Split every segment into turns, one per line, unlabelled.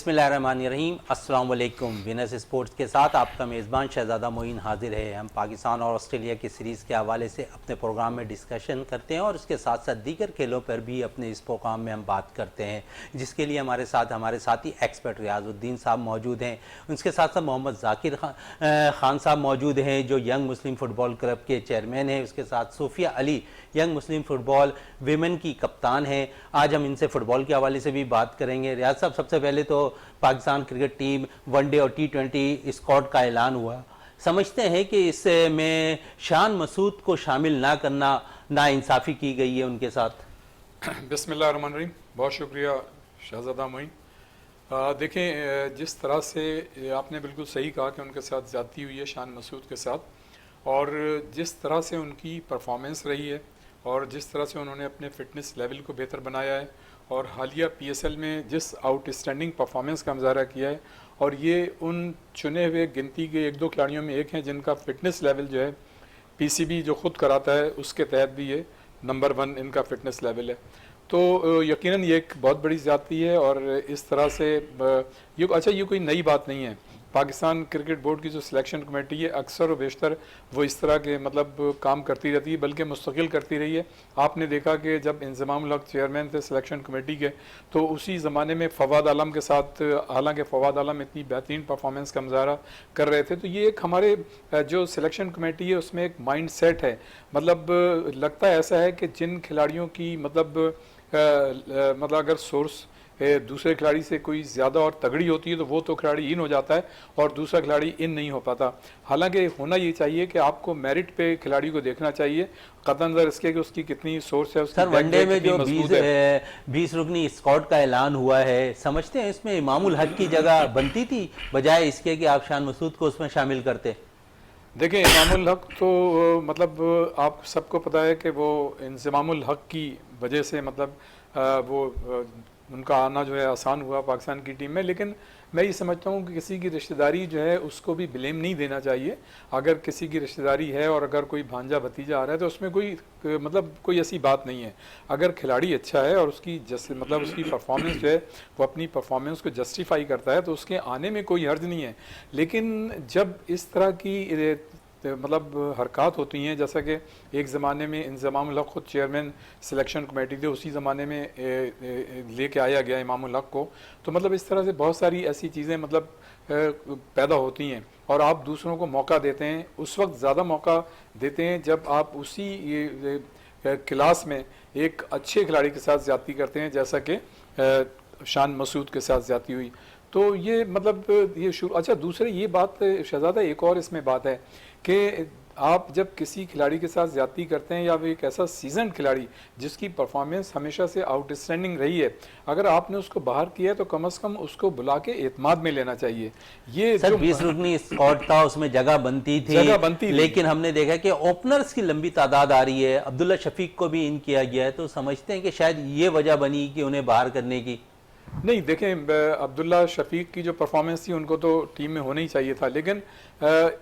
बिस्मिल्लाहिर्रहमानिर्रहीम। अस्सलाम वालेकुम। विनर्स स्पोर्ट्स के साथ आपका मेज़बान शहज़ादा मोइन हाजिर है। हम पाकिस्तान और ऑस्ट्रेलिया की सीरीज़ के हवाले से अपने प्रोग्राम में डिस्कशन करते हैं और उसके साथ साथ दीगर खेलों पर भी अपने इस प्रोग्राम में हम बात करते हैं, जिसके लिए हमारे साथ हमारे साथी एक्सपर्ट रियाजुद्दीन साहब मौजूद हैं। उनके साथ साथ मोहम्मद जाकिर खान साहब मौजूद हैं जो यंग मुस्लिम फ़ुटबॉल क्लब के चेयरमैन हैं। उसके साथ सूफिया अली यंग मुस्लिम फ़ुटबॉल विमेन की कप्तान हैं। आज हम इनसे फ़ुटबॉल के हवाले से भी बात करेंगे। रियाज साहब, सबसे पहले तो पाकिस्तान क्रिकेट टीम वनडे और T20 स्क्वाड का ऐलान हुआ, समझते हैं कि इसमें शान मसूद को शामिल ना करना नाइंसाफ़ी की गई है उनके साथ?
बिस्मिल्लाहिर्रहमानिर्रहीम। बहुत शुक्रिया शहज़ादा मोइन। देखें, जिस तरह से आपने बिल्कुल सही कहा कि उनके साथ ज़्यादती हुई है शान मसूद के साथ, और जिस तरह से उनकी परफॉर्मेंस रही है और जिस तरह से उन्होंने अपने फ़िटनेस लेवल को बेहतर बनाया है और हालिया PSL में जिस आउटस्टैंडिंग परफॉर्मेंस का मुजाहरा किया है, और ये उन चुने हुए गिनती के एक दो खिलाड़ियों में एक हैं जिनका फ़िटनेस लेवल जो है PCB जो ख़ुद कराता है उसके तहत भी ये नंबर 1 इनका फ़िटनेस लेवल है। तो यकीनन ये एक बहुत बड़ी ज़्यादती है। और इस तरह से ये कोई नई बात नहीं है। पाकिस्तान क्रिकेट बोर्ड की जो सिलेक्शन कमेटी है अक्सर व बेशतर वो इस तरह के काम करती रहती है, बल्कि मुस्तकिल करती रही है। आपने देखा कि जब इंज़मामुल हक चेयरमैन थे सिलेक्शन कमेटी के, तो उसी ज़माने में फवाद आलम के साथ, हालांकि फवाद आलम इतनी बेहतरीन परफॉर्मेंस का मुजाहरा कर रहे थे, तो ये एक हमारे जो सिलेक्शन कमेटी है उसमें एक माइंड सेट है। लगता है ऐसा है कि जिन खिलाड़ियों की अगर सोर्स दूसरे खिलाड़ी से कोई ज़्यादा और तगड़ी होती है तो वो तो खिलाड़ी इन हो जाता है और दूसरा खिलाड़ी इन नहीं हो पाता। हालांकि होना ये चाहिए कि आपको मेरिट पे खिलाड़ी को देखना चाहिए, कतई नज़र इसके कि उसकी कितनी सोर्स है, उसकी
वनडे में जो 20 रुकनी स्क्वाड का ऐलान हुआ है, समझते हैं इसमें इमामुल हक की जगह बनती थी बजाय इसके कि आप शान मसूद को उसमें शामिल करते?
देखें, इमामुल हक तो आप सबको पता है कि वो इंज़मामुल हक की वजह से उनका आना जो है आसान हुआ पाकिस्तान की टीम में। लेकिन मैं ये समझता हूँ कि किसी की रिश्तेदारी जो है उसको भी ब्लेम नहीं देना चाहिए। अगर किसी की रिश्तेदारी है और अगर कोई भांजा भतीजा आ रहा है तो उसमें कोई ऐसी बात नहीं है। अगर खिलाड़ी अच्छा है और उसकी उसकी परफॉर्मेंस जो है वो अपनी परफॉर्मेंस को जस्टिफाई करता है तो उसके आने में कोई हर्ज नहीं है। लेकिन जब इस तरह की हरकत होती हैं, जैसा कि एक ज़माने में इंज़मामुल हक खुद चेयरमैन सिलेक्शन कमेटी थे, उसी ज़माने में लेके आया गया इमामुल हक को, तो इस तरह से बहुत सारी ऐसी चीज़ें पैदा होती हैं और आप दूसरों को मौका देते हैं। उस वक्त ज़्यादा मौका देते हैं जब आप उसी क्लास में एक अच्छे खिलाड़ी के साथ ज़्यादती करते हैं, जैसा कि शान मसूद के साथ ज़्यादती हुई। तो ये अच्छा, दूसरी ये बात शहज़ादा, एक और इसमें बात है कि आप जब किसी खिलाड़ी के साथ ज़्यादती करते हैं या वो एक ऐसा सीजन खिलाड़ी जिसकी परफॉर्मेंस हमेशा से आउटस्टैंडिंग रही है, अगर आपने उसको बाहर किया तो कम से कम उसको बुला के एतमाद में लेना चाहिए। ये
सर 20 रुकनी स्क्वाड था, उसमें जगह बनती थी, लेकिन हमने देखा कि ओपनर्स की लंबी तादाद आ रही है। अब्दुल्ला शफीक को भी इन किया गया है, तो समझते हैं कि शायद ये वजह बनी कि उन्हें बाहर करने की?
नहीं, देखें, अब्दुल्ला शफीक की जो परफॉर्मेंस थी उनको तो टीम में होना ही चाहिए था, लेकिन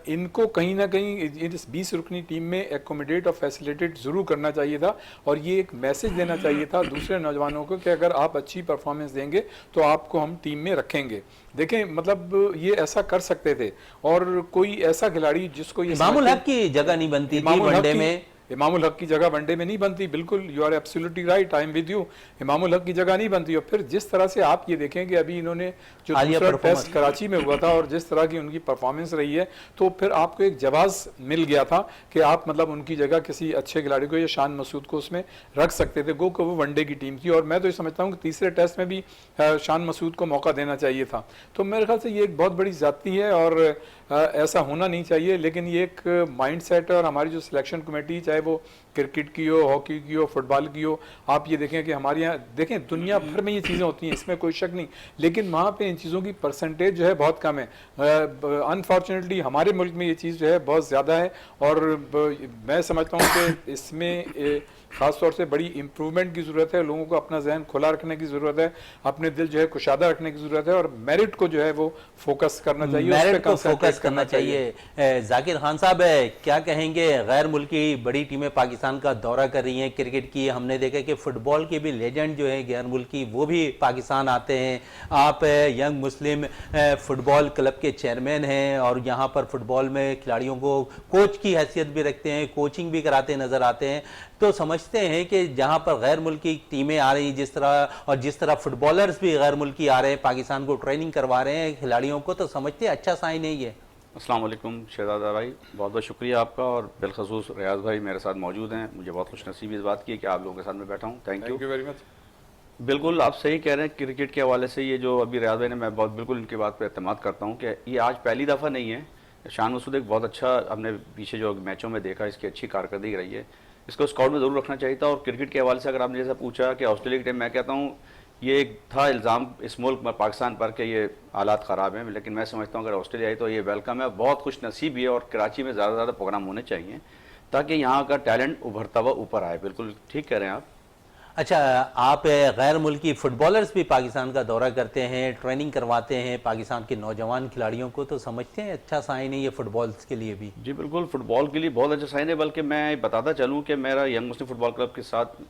इनको कहीं ना कहीं इस 20 रुकनी टीम में एकोमोडेट और फैसिलिटेट ज़रूर करना चाहिए था। और ये एक मैसेज देना चाहिए था दूसरे नौजवानों को कि अगर आप अच्छी परफॉर्मेंस देंगे तो आपको हम टीम में रखेंगे। देखें, ये ऐसा कर सकते थे। और कोई ऐसा खिलाड़ी जिसको
इमामुल हक की जगह नहीं बनती थी वनडे में,
इमामुल हक की जगह वनडे में नहीं बनती। बिल्कुल, you are absolutely right, I am with you. Imamul Haq की जगह नहीं बनती। और फिर जिस तरह से आप ये देखें कि अभी इन्होंने जो दूसरा टेस्ट कराची में हुआ था और जिस तरह की उनकी परफॉर्मेंस रही है, तो फिर आपको एक जवाब मिल गया था कि आप उनकी जगह किसी अच्छे खिलाड़ी को या शान मसूद को उसमें रख सकते थे। गो को वो वनडे की टीम थी और मैं तो ये समझता हूँ कि तीसरे टेस्ट में भी शान मसूद को मौका देना चाहिए था। तो मेरे ख्याल से ये एक बहुत बड़ी ज़्यादती है और ऐसा होना नहीं चाहिए। लेकिन ये एक माइंड सेट है और हमारी जो सिलेक्शन कमेटी, चाहे वो क्रिकेट की हो, हॉकी की हो, फुटबॉल की हो, आप ये देखें कि हमारे यहाँ देखें दुनिया भर में ये चीज़ें होती हैं, इसमें कोई शक नहीं, लेकिन वहाँ पे इन चीज़ों की परसेंटेज जो है बहुत कम है। अनफॉर्चुनेटली हमारे मुल्क में ये चीज़ जो है बहुत ज़्यादा है और मैं समझता हूँ कि इसमें ख़ास तौर से बड़ी इम्प्रूवमेंट की ज़रूरत है। लोगों को अपना जहन खुला रखने की ज़रूरत है, अपने दिल जो है कुशादा रखने की ज़रूरत है और मेरिट को जो है वो फोकस करना चाहिए,
मेरिट को फोकस करना चाहिए। जाकिर खान साहब, क्या कहेंगे, गैर मुल्की बड़ी टीमें पाकिस्तान पाकिस्तान का दौरा कर रही हैं क्रिकेट की। हमने देखा कि फ़ुटबॉल के भी लेजेंड जो है गैर मुल्की वो भी पाकिस्तान आते हैं। आप यंग मुस्लिम फ़ुटबॉल क्लब के चेयरमैन हैं और यहाँ पर फ़ुटबॉल में खिलाड़ियों को कोच की हैसियत भी रखते हैं, कोचिंग भी कराते नज़र आते हैं। तो समझते हैं कि जहाँ पर गैर मुल्की टीमें आ रही जिस तरह फुटबॉलर्स भी गैर मुल्की आ रहे हैं, पाकिस्तान को ट्रेनिंग करवा रहे हैं खिलाड़ियों को, तो समझते हैं अच्छा साइन है ये।
अस्सलाम वालेकुम शहजादा भाई, बहुत बहुत शुक्रिया आपका, और बिलखसूस रियाज भाई मेरे साथ मौजूद हैं। मुझे बहुत खुश नसीबी इस बात की है कि आप लोगों के साथ में बैठा हूँ। Thank you
very much.
बिल्कुल आप सही कह रहे हैं। क्रिकेट के हवाले से ये जो अभी रियाज भाई ने, मैं बहुत बिल्कुल इनकी बात पर एतमाद करता हूँ कि ये आज पहली दफ़ा नहीं है। शान मसूद एक बहुत अच्छा, हमने पीछे जो मैचों में देखा इसकी अच्छी कारकर्दगी रही है, इसको स्काउट में ज़रूर रखना चाहिए था। और क्रिकेट के हवाले से अगर आपने जैसा पूछा कि ऑस्ट्रेलिया की टीम, मैं कहता हूँ ये एक था इल्ज़ाम इस मुल्क में पाकिस्तान पर कि ये हालात ख़राब हैं, लेकिन मैं समझता हूँ अगर ऑस्ट्रेलिया आई तो ये वेलकम है, बहुत खुश नसीबी है। और कराची में ज़्यादा से ज़्यादा प्रोग्राम होने चाहिए ताकि यहाँ का टैलेंट उभरता हुआ ऊपर आए। बिल्कुल ठीक कह रहे हैं आप।
अच्छा, आप गैर मुल्की फ़ुटबॉलर्स भी पाकिस्तान का दौरा करते हैं, ट्रेनिंग करवाते हैं पाकिस्तान के नौजवान खिलाड़ियों को, तो समझते हैं अच्छा साइन है ये फुटबॉल्स के लिए भी?
जी बिल्कुल, फुटबॉल के लिए बहुत अच्छा साइन है। बल्कि मैं बताता चलूँ कि मेरा यंग मुस्लिम फुटबॉल क्लब के साथ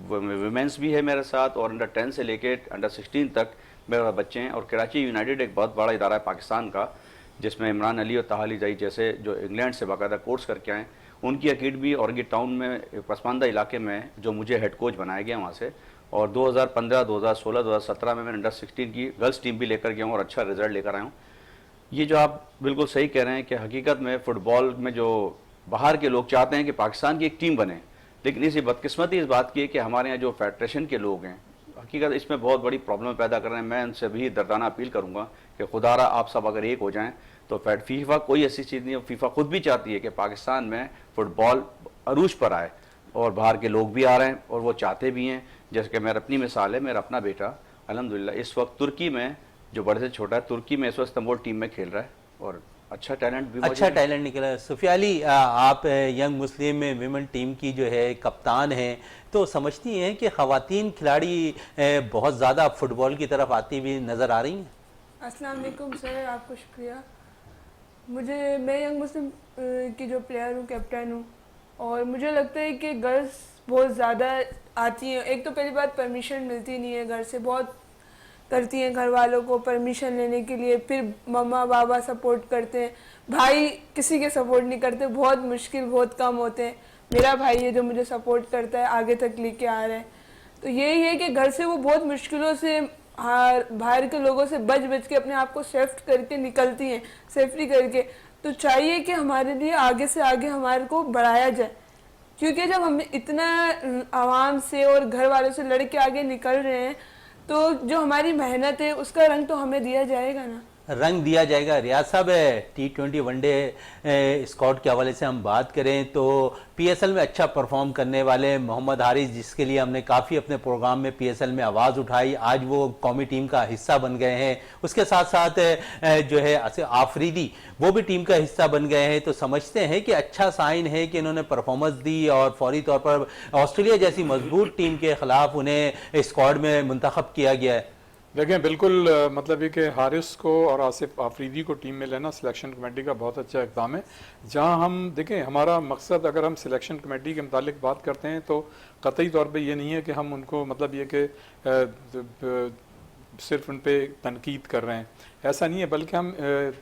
वुमेंस भी है मेरे साथ, और अंडर 10 से लेके अंडर 16 तक मेरे बच्चे हैं। और कराची यूनाइटेड एक बहुत बड़ा इदारा है पाकिस्तान का, जिसमें इमरान अली और ताहली जाई जैसे जो इंग्लैंड से बाकायदा कोर्स करके आए, उनकी अकेडमी औरंगी टाउन में एक पसमानदा इलाके में जो मुझे हेड कोच बनाया गया वहाँ से। और 2015, 2016, 2017 में मैं अंडर 16 की गर्ल्स टीम भी लेकर गया हूँ और अच्छा रिजल्ट लेकर आया हूँ। ये जो आप बिल्कुल सही कह रहे हैं कि हकीकत में फ़ुटबॉल में जो बाहर के लोग चाहते हैं कि पाकिस्तान की एक टीम बने, लेकिन इसी बदकिस्मती इस बात की है कि हमारे यहाँ जो फेडरेशन के लोग हैं हकीकत इसमें बहुत बड़ी प्रॉब्लम पैदा कर रहे हैं। मैं उनसे भी दर्दाना अपील करूँगा कि खुदारा आप सब अगर एक हो जाएँ तो फीफा कोई ऐसी चीज़ नहीं है। फीफा खुद भी चाहती है कि पाकिस्तान में फ़ुटबॉल अरूज पर आए, और बाहर के लोग भी आ रहे हैं और वो चाहते भी हैं। जैसे कि मेरा अपनी मिसाल है, मेरा अपना बेटा अल्हम्दुलिल्लाह इस वक्त तुर्की में, जो बड़े से छोटा है, तुर्की में इस वक्त इस्तांबुल टीम में खेल रहा है और अच्छा टैलेंट भी
अच्छा टैलेंट निकला है। सुफिया अली, आप यंग मुस्लिम विमेन टीम की जो है कप्तान हैं, तो समझती हैं कि ख़वातीन खिलाड़ी बहुत ज़्यादा फुटबॉल की तरफ आती हुई नज़र आ रही हैं?
अस्सलाम वालेकुम सर, आपको शुक्रिया। मैं यंग मुस्लिम की जो प्लेयर हूँ, कैप्टन हूँ, और मुझे लगता है कि गर्ल्स बहुत ज़्यादा आती हैं। एक तो पहली बात परमिशन मिलती नहीं है घर से, बहुत करती हैं घर वालों को परमिशन लेने के लिए, फिर मम्मा पापा सपोर्ट करते हैं, भाई किसी के सपोर्ट नहीं करते, बहुत मुश्किल, बहुत कम होते हैं। मेरा भाई है जो मुझे सपोर्ट करता है, आगे तक लेके आ रहा है। तो यही है कि घर से वो बहुत मुश्किलों से, बाहर के लोगों से बच बच के अपने आप को सेफ्ट करके निकलती हैं, सेफ्टी करके। तो चाहिए कि हमारे लिए आगे से आगे हमारे को बढ़ाया जाए, क्योंकि जब हम इतना आवाम से और घर वालों से लड़ के आगे निकल रहे हैं तो जो हमारी मेहनत है उसका रंग तो हमें दिया जाएगा ना,
रंग दिया जाएगा। रियाज साहब, T20 वनडे स्क्वाड के हवाले से हम बात करें तो PSL में अच्छा परफॉर्म करने वाले मोहम्मद हारिस, जिसके लिए हमने काफ़ी अपने प्रोग्राम में PSL में आवाज़ उठाई, आज वो कौमी टीम का हिस्सा बन गए हैं। उसके साथ साथ जो है आफरीदी, वो भी टीम का हिस्सा बन गए हैं। तो समझते हैं कि अच्छा साइन है कि इन्होंने परफॉर्मेंस दी और फौरी तौर पर ऑस्ट्रेलिया जैसी मजबूत टीम के खिलाफ उन्हें स्क्वाड में मुंतखब किया गया है।
देखें, बिल्कुल मतलब ये कि हारिस को और आसिफ आफरीदी को टीम में लेना सिलेक्शन कमेटी का बहुत अच्छा इक़दाम है। जहां हम देखें, हमारा मकसद, अगर हम सिलेक्शन कमेटी के मुतालिक बात करते हैं तो कतई तौर पे ये नहीं है कि हम उनको मतलब ये कि सिर्फ उन पर तनकीद कर रहे हैं, ऐसा नहीं है, बल्कि हम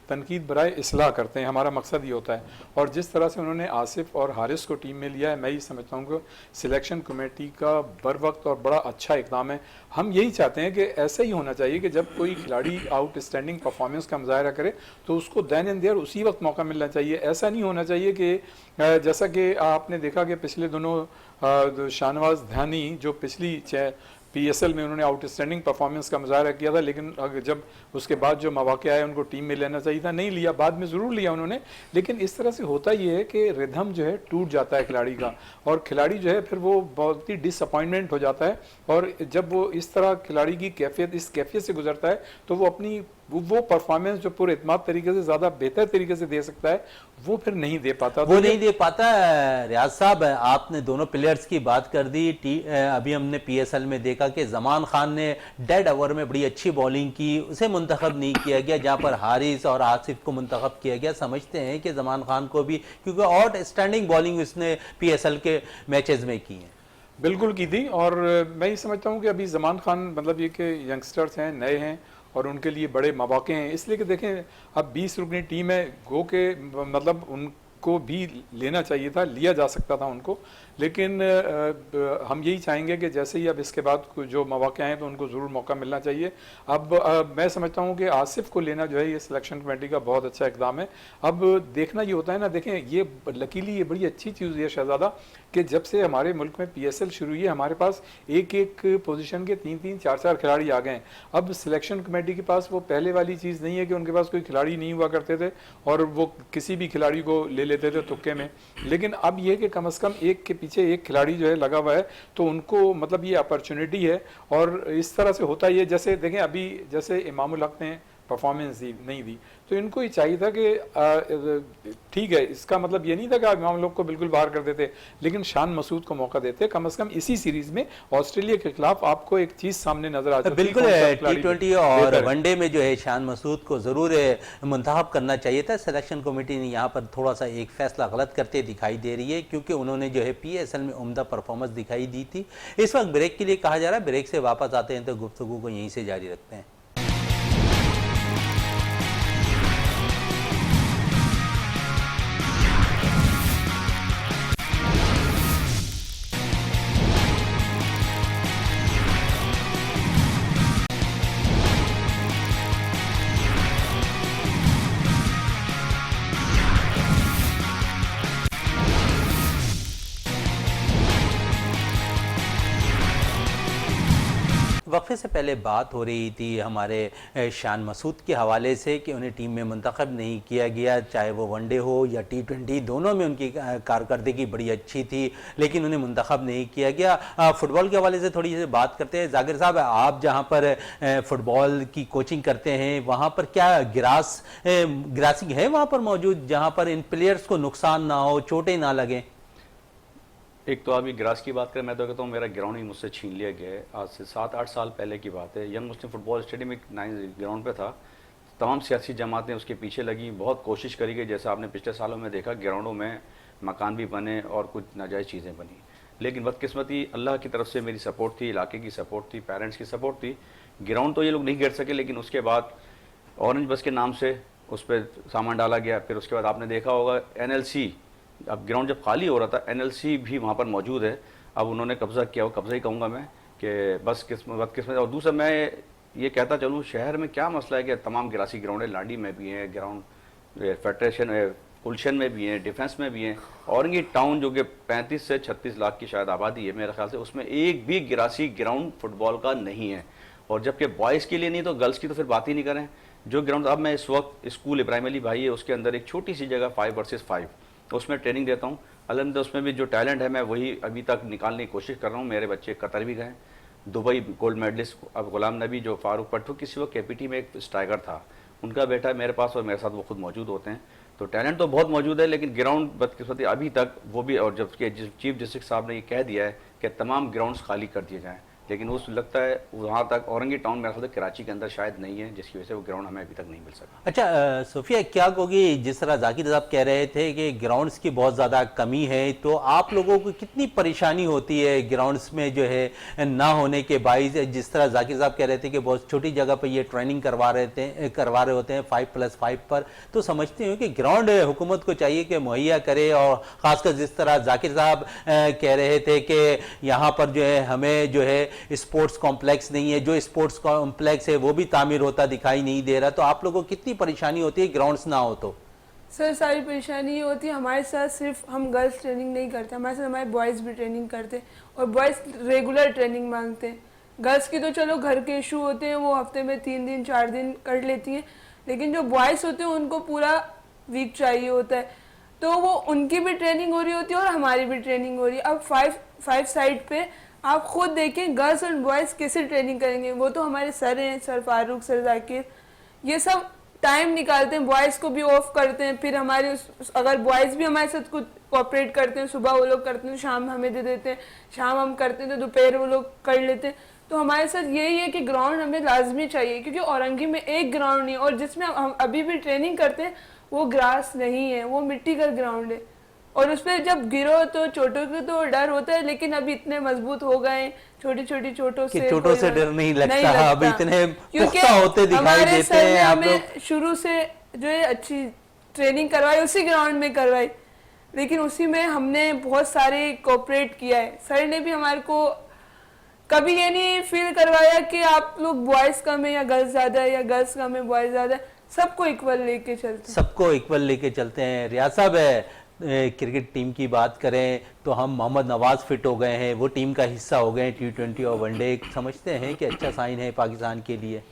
तनकीद बराए इस्लाह करते हैं, हमारा मकसद ये होता है। और जिस तरह से उन्होंने आसिफ और हारिस को टीम में लिया है, मैं ये समझता हूँ कि सिलेक्शन कमेटी का बर वक्त और बड़ा अच्छा इक़दाम है। हम यही चाहते हैं कि ऐसा ही होना चाहिए कि जब कोई खिलाड़ी आउटस्टैंडिंग परफॉर्मेंस का मुजाहरा करे तो उसको देन एंड देयर उसी वक्त मौका मिलना चाहिए। ऐसा नहीं होना चाहिए कि जैसा कि आपने देखा कि पिछले दोनों शाहनवाज धानी जो पिछली PSL में उन्होंने आउटस्टैंडिंग परफॉर्मेंस का मुजाहरा किया था, लेकिन जब उसके बाद जो मौके आए उनको टीम में लेना चाहिए था, नहीं लिया, बाद में ज़रूर लिया उन्होंने। लेकिन इस तरह से होता ये है कि रिदम जो है टूट जाता है खिलाड़ी का, और खिलाड़ी जो है फिर वो बहुत ही डिसअपॉइंटमेंट हो जाता है। और जब वो इस तरह खिलाड़ी की कैफियत, इस कैफियत से गुजरता है तो वो अपनी वो परफॉर्मेंस जो पूरे इत्माद तरीके से ज़्यादा बेहतर तरीके से दे सकता है वो फिर नहीं दे पाता।
वो नहीं दे पाता। रियाज साहब, आपने दोनों प्लेयर्स की बात कर दी। अभी हमने पीएसएल में देखा कि जमान खान ने डेड ओवर में बड़ी अच्छी बॉलिंग की, उसे मुंतखब नहीं किया गया, जहां पर हारिस और आसिफ को मुंतखब किया गया। समझते हैं कि जमान खान को भी, क्योंकि आउटस्टैंडिंग बॉलिंग उसने पीएसएल के मैचेस में की है।
बिल्कुल की थी। और मैं ये समझता हूँ कि अभी जमान खान मतलब ये कि यंगस्टर्स हैं, नए हैं और उनके लिए बड़े मौके हैं, इसलिए कि देखें अब 20 रुकनी टीम है, गो के मतलब उनको भी लेना चाहिए था, लिया जा सकता था उनको, लेकिन हम यही चाहेंगे कि जैसे ही अब इसके बाद जो मौके आए तो उनको ज़रूर मौका मिलना चाहिए। अब मैं समझता हूँ कि आसिफ को लेना जो है ये सिलेक्शन कमेटी का बहुत अच्छा इकदाम है। अब देखना ये होता है ना, देखें ये लकीली ये बड़ी अच्छी चीज़ है शहजादा कि जब से हमारे मुल्क में पीएसएल शुरू हुई है हमारे पास एक एक पोजीशन के 3-3, 4-4 खिलाड़ी आ गए हैं। अब सिलेक्शन कमेटी के पास वो पहले वाली चीज़ नहीं है कि उनके पास कोई खिलाड़ी नहीं हुआ करते थे और वो किसी भी खिलाड़ी को ले लेते थे तुक्के में, लेकिन अब ये कि कम से कम एक के पीछे एक खिलाड़ी जो है लगा हुआ है, तो उनको मतलब ये अपॉर्चुनिटी है। और इस तरह से होता है, जैसे देखें अभी जैसे इमामुल हक ने परफॉर्मेंस नहीं दी, तो इनको ही चाहिए था कि ठीक है, इसका मतलब ये नहीं था कि आप इमाम लोग को बिल्कुल बाहर कर देते, लेकिन शान मसूद को मौका देते। कम से कम इसी सीरीज में ऑस्ट्रेलिया के खिलाफ आपको एक चीज सामने नजर आ सकती है।
बिल्कुल T20 और वनडे में जो है शान मसूद को जरूर मुंतखब करना चाहिए था। सिलेक्शन कमेटी ने यहाँ पर थोड़ा सा एक फैसला गलत करते दिखाई दे रही है, क्योंकि उन्होंने जो है पीएसएल में उम्दा परफॉर्मेंस दिखाई दी थी। इस वक्त ब्रेक के लिए कहा जा रहा है, ब्रेक से वापस आते हैं तो गुफ्तगू को यहीं से जारी रखते हैं। वक्फे से पहले बात हो रही थी हमारे शान मसूद के हवाले से कि उन्हें टीम में मुंतखब नहीं किया गया, चाहे वो वनडे हो या T20, दोनों में उनकी कारकर्दगी बड़ी अच्छी थी, लेकिन उन्हें मुंतखब नहीं किया गया। फुटबॉल के हवाले से थोड़ी सी बात करते हैं। जाकिर साहब, आप जहाँ पर फुटबॉल की कोचिंग करते हैं वहाँ पर क्या ग्रासिंग है वहाँ पर मौजूद, जहाँ पर इन प्लेयर्स को नुकसान ना हो, चोटें ना लगें?
एक तो अभी ग्रास की बात करें, मैं तो कहता हूँ मेरा ग्राउंड ही मुझसे छीन लिया गया है। आज से 7-8 साल पहले की बात है। यंग मुस्लिम फुटबॉल स्टेडियम एक ग्राउंड पे था, तमाम सियासी जमातें उसके पीछे लगी, बहुत कोशिश करी गई। जैसे आपने पिछले सालों में देखा, ग्राउंडों में मकान भी बने और कुछ नाजायज़ चीज़ें बनी, लेकिन बदकिस्मती अल्लाह की तरफ से मेरी सपोर्ट थी, इलाके की सपोर्ट थी, पेरेंट्स की सपोर्ट थी। ग्राउंड तो ये लोग नहीं गिर सके, लेकिन उसके बाद ऑरेंज बस के नाम से उस पर सामान डाला गया। फिर उसके बाद आपने देखा होगा NLC, अब ग्राउंड जब खाली हो रहा था NLC भी वहाँ पर मौजूद है। अब उन्होंने कब्जा किया, वो कब्जा ही कहूँगा मैं कि बस बदकिस्मत। और दूसरा मैं ये कहता चलूँ, शहर में क्या मसला है कि तमाम गिरासी ग्राउंड है, लाडी में भी हैं ग्राउंड, फेडरेशन गुलशन में भी हैं, डिफेंस में भी हैं, औरंगी टाउन जो कि 35 से 36 लाख की शायद आबादी है मेरे ख्याल से, उसमें एक भी गिरासी ग्राउंड फुटबॉल का नहीं है। और जबकि बॉयज़ के लिए नहीं तो गर्ल्स की तो फिर बात ही नहीं करें। जो ग्राउंड अब मैं इस वक्त स्कूल इब्राहिम अली भाई है उसके अंदर एक छोटी सी जगह 5 वर्सेस 5, तो उसमें ट्रेनिंग देता हूँ। अल्हम्दुलिल्लाह उसमें भी जो टैलेंट है मैं वही अभी तक निकालने की कोशिश कर रहा हूँ। मेरे बच्चे कतर भी गए, दुबई गोल्ड मेडलिस्ट अब गुलाम नबी जो फारूक पट्टू किसी वक्त KPT में एक स्ट्राइकर था, उनका बेटा मेरे पास और मेरे साथ वो खुद मौजूद होते हैं। तो टैलेंट तो बहुत मौजूद है, लेकिन ग्राउंड बदकिस्मती अभी तक वो भी, और जबकि चीफ डिस्ट्रिक्ट साहब ने ये कह दिया है कि तमाम ग्राउंड्स खाली कर दिए जाएँ, लेकिन उस लगता है वहाँ तक औरंगी टाउन मेरे ख्याल से कराची के अंदर शायद नहीं है, जिसकी वजह से वो ग्राउंड हमें अभी तक नहीं मिल सका।
अच्छा सोफिया, क्या कहोगी, जिस तरह जाकिर साहब कह रहे थे कि ग्राउंड्स की बहुत ज़्यादा कमी है, तो आप लोगों को कितनी परेशानी होती है ग्राउंड्स में जो है ना होने के बाइस? जिस तरह जाकिर साहब कह रहे थे कि बहुत छोटी जगह पर ये ट्रेनिंग करवा रहे होते हैं 5+5 पर, तो समझते हो कि ग्राउंड हुकूमत को चाहिए कि मुहैया करे। और ख़ासकर जिस तरह जाकिर साहब कह रहे थे कि यहाँ पर जो है हमें जो है स्पोर्ट्स कॉम्प्लेक्स नहीं है, जो स्पोर्ट्स कॉम्प्लेक्स है वो भी तामीर होता दिखाई नहीं दे रहा, तो आप लोगों को कितनी परेशानी होती है ग्राउंड्स ना हो तो?
सर सारी परेशानी ये होती है, हमारे साथ सिर्फ हम गर्ल्स ट्रेनिंग नहीं करते, हमारे साथ हमारे बॉयज़ भी ट्रेनिंग करते और बॉयज़ रेगुलर ट्रेनिंग मांगते हैं। गर्ल्स की तो चलो घर के इशू होते हैं, वो हफ्ते में 3 दिन 4 दिन कर लेती हैं, लेकिन जो बॉयज़ होते हैं उनको पूरा वीक चाहिए होता है, तो वो उनकी भी ट्रेनिंग हो रही होती है और हमारी भी ट्रेनिंग हो रही है। अब 5 साइड पे आप खुद देखें गर्ल्स और बॉयज़ कैसे ट्रेनिंग करेंगे, वो तो हमारे सर हैं, सर फारूक, सर जाकिर, ये सब टाइम निकालते हैं, बॉयज़ को भी ऑफ करते हैं, फिर हमारे अगर बॉयज़ भी हमारे साथ कुछ कोऑपरेट करते हैं, सुबह वो लोग करते हैं तो शाम हमें दे देते हैं, शाम हम करते हैं तो दोपहर वो लोग कर लेते हैं। तो हमारे साथ यही है कि ग्राउंड हमें लाजमी चाहिए, क्योंकि औरंगी में एक ग्राउंड नहीं है और जिसमें हम अभी भी ट्रेनिंग करते हैं वो ग्रास नहीं है, वो मिट्टी का ग्राउंड है और उस पर जब गिरो तो चोटों का तो डर होता है, लेकिन अभी इतने मजबूत हो गए छोटी छोटी चोटों
कि
से
चोटों से डर नहीं लगता, अब इतने पुख्ता होते दिखाई
हमारे
देते
सर ने
हैं आप
हमें
लोग।
शुरू से जो है अच्छी ट्रेनिंग करवाई, उसी ग्राउंड में करवाई, लेकिन उसी में हमने बहुत सारे कोऑपरेट किया है। सर ने भी हमारे को कभी ये नहीं फील करवाया कि आप लोग बॉयज कम है या गर्ल्स ज्यादा है या गर्ल्स कम है बॉयज ज्यादा है, सबको इक्वल लेके चलते हैं।
सबको इक्वल लेके चलते हैं। रियाज साहब क्रिकेट टीम की बात करें तो हम मोहम्मद नवाज फिट हो गए हैं, वो टीम का हिस्सा हो गए हैं T20 और वनडे, समझते हैं कि अच्छा साइन है पाकिस्तान के लिए?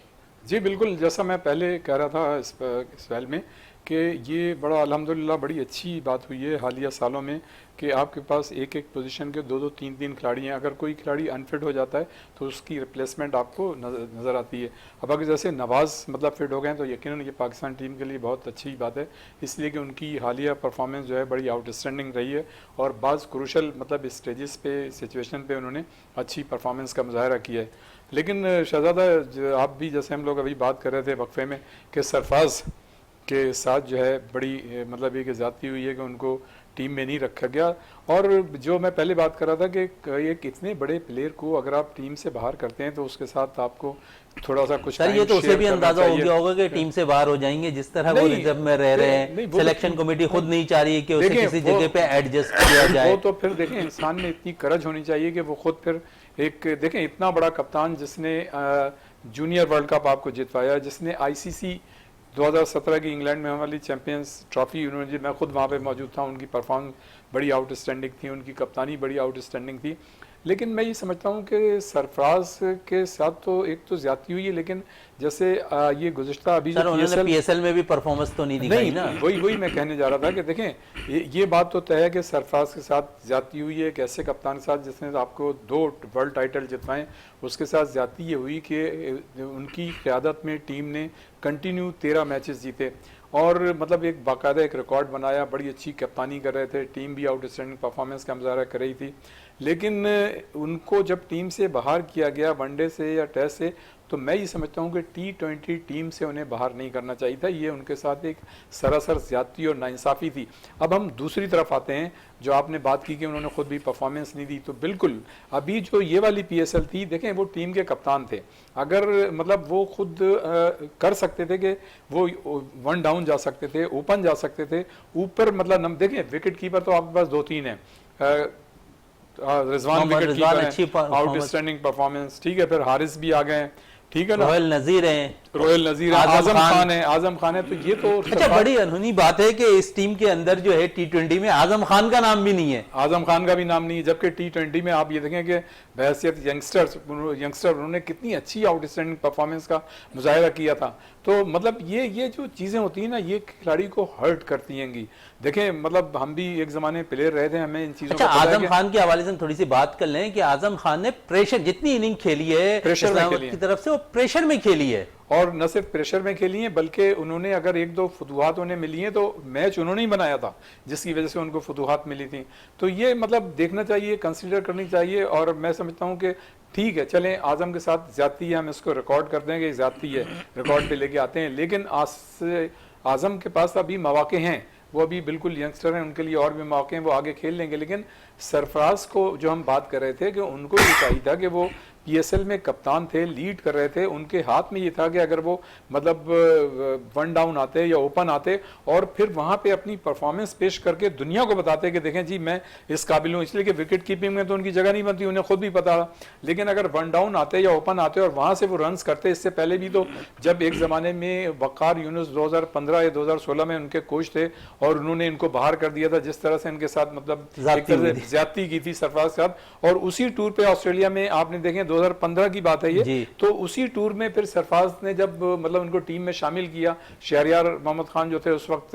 जी बिल्कुल, जैसा मैं पहले कह रहा था इस सवाल में कि ये बड़ा अल्हम्दुलिल्लाह बड़ी अच्छी बात हुई है हालिया सालों में कि आपके पास एक एक पोजीशन के दो दो तीन तीन खिलाड़ी हैं। अगर कोई खिलाड़ी अनफिट हो जाता है तो उसकी रिप्लेसमेंट आपको नज़र आती है। अब अगर जैसे नवाज़ मतलब फिट हो गए हैं तो यकीनन ये पाकिस्तान टीम के लिए बहुत अच्छी बात है, इसलिए कि उनकी हालिया परफॉर्मेंस जो है बड़ी आउटस्टैंडिंग रही है और बाज़ क्रूशल मतलब स्टेजेस पे सिचुएशन पे उन्होंने अच्छी परफॉर्मेंस का मुजाहरा किया है। लेकिन शहजादा आप भी जैसे हम लोग अभी बात कर रहे थे वक्फे में कि सरफराज के साथ जो है बड़ी मतलब ये कि ज़्यादती हुई है कि उनको टीम में नहीं रखा गया। और जो मैं पहले बात कर रहा था कि एक इतने बड़े प्लेयर को अगर आप टीम से बाहर करते हैं तो उसके साथ आपको थोड़ा सा कुछ
सर ये तो उसे भी अंदाजा हो गया होगा कि टीम से बाहर हो जाएंगे, जिस तरह वो रिजर्व में रह रहे हैं, सिलेक्शन कमेटी खुद नहीं चाह रही है कि उसे किसी जगह पे एडजस्ट किया जाए।
वो तो फिर देखें इंसान में इतनी करज होनी चाहिए कि वो खुद फिर एक देखें इतना बड़ा कप्तान जिसने जूनियर वर्ल्ड कप आपको जितवाया, जिसने ICC 2017 की इंग्लैंड में हमारी चैंपियंस ट्रॉफी उन्होंने, मैं खुद वहाँ पे मौजूद था, उनकी परफॉर्मेंस बड़ी आउटस्टैंडिंग थी, उनकी कप्तानी बड़ी आउटस्टैंडिंग थी। लेकिन मैं ये समझता हूँ कि सरफराज के साथ तो एक तो ज्यादती हुई है, लेकिन जैसे ये गुज़िश्ता अभी
सर उन्होंने PSL में भी परफॉर्मेंस तो नहीं दिखाई ना।
वही मैं कहने जा रहा था कि देखें ये बात तो तय है कि सरफराज के साथ ज्यादती हुई है। एक ऐसे कप्तान के साथ जिसने आपको 2 वर्ल्ड टाइटल जितवाएं, उसके साथ ज्यादती ये हुई कि उनकी क़यादत में टीम ने कंटिन्यू 13 मैचेस जीते और मतलब एक बाकायदा एक रिकॉर्ड बनाया, बड़ी अच्छी कप्तानी कर रहे थे, टीम भी आउटस्टैंडिंग परफॉर्मेंस का मुजाहरा कर रही थी। लेकिन उनको जब टीम से बाहर किया गया वनडे से या टेस्ट से, तो मैं ये समझता हूँ कि T20 टीम से उन्हें बाहर नहीं करना चाहिए था। ये उनके साथ एक सरासर ज्यादती और नाइंसाफ़ी थी। अब हम दूसरी तरफ आते हैं, जो आपने बात की कि उन्होंने खुद भी परफॉर्मेंस नहीं दी, तो बिल्कुल अभी जो ये वाली PSL थी, देखें वो टीम के कप्तान थे, अगर मतलब वो खुद कर सकते थे कि वो 1 डाउन जा सकते थे, ओपन जा सकते थे, ऊपर मतलब देखें विकेट कीपर तो आपके पास 2-3 हैं, रिजवान विकेट कीपर है, आउटस्टैंडिंग परफॉर्मेंस, ठीक है, फिर हारिस भी आ गए, ठीक है ना,
रोयल नजीर है,
आजम खान है, तो ये तो
अच्छा बड़ी अनहोनी बात है कि इस टीम के अंदर जो है T20 में आजम खान का नाम भी नहीं है।
आजम खान का भी नाम नहीं है, जबकि T20 में आप ये देखें कि बहैसियत यंगस्टर उन्होंने कितनी अच्छी आउटस्टैंडिंग परफॉर्मेंस का मुजाहिरा किया था। तो मतलब ये जो चीज़ें होती हैं ना, ये खिलाड़ी को हर्ट करती हैं। देखें मतलब हम भी एक ज़माने प्लेयर रहे थे, हमें इन चीज़ों
अच्छा आजम खान के हवाले से थोड़ी सी बात कर लें कि आजम खान ने प्रेशर जितनी इनिंग खेली है इस्लामाबाद की तरफ से, वो प्रेशर में खेली है,
और न सिर्फ प्रेशर में खेली है बल्कि उन्होंने अगर 1-2 फतूहात उन्हें मिली हैं तो मैच उन्होंने ही बनाया था, जिसकी वजह से उनको फतूहात मिली थी। तो ये मतलब देखना चाहिए, कंसीडर करनी चाहिए। और मैं समझता हूँ कि ठीक है, चलें आजम के साथ ज्यादती है, हम इसको रिकॉर्ड करते हैं कि ज्यादती है, रिकॉर्ड पे लेके आते हैं, लेकिन आजम के पास अभी मौके हैं, वो अभी बिल्कुल यंगस्टर हैं, उनके लिए और भी मौके हैं, वो आगे खेल लेंगे। लेकिन सरफराज को जो हम बात कर रहे थे कि उनको ये चाहिए था कि वो PSL में कप्तान थे, लीड कर रहे थे, उनके हाथ में ये था कि अगर वो मतलब 1 डाउन आते या ओपन आते और फिर वहाँ पे अपनी परफॉर्मेंस पेश करके दुनिया को बताते कि देखें जी मैं इस काबिल हूँ, इसलिए कि विकेट कीपिंग में तो उनकी जगह नहीं बनती, उन्हें खुद भी पता था। लेकिन अगर 1 डाउन आते या ओपन आते और वहाँ से वो रन्स करते, इससे पहले भी तो जब एक ज़माने में वक़ार यूनुस 2015 या 2016 में उनके कोच थे और उन्होंने इनको बाहर कर दिया था, जिस तरह से इनके साथ मतलब ज्यादती की थी सरफराज के साथ। और उसी टूर पे ऑस्ट्रेलिया में आपने देखें 2015 की बात है
जी।
ये। तो उसी टूर में फिर सरफराज ने जब मतलब उनको टीम में शामिल किया, शहरियार मोहम्मद खान जो थे उस वक्त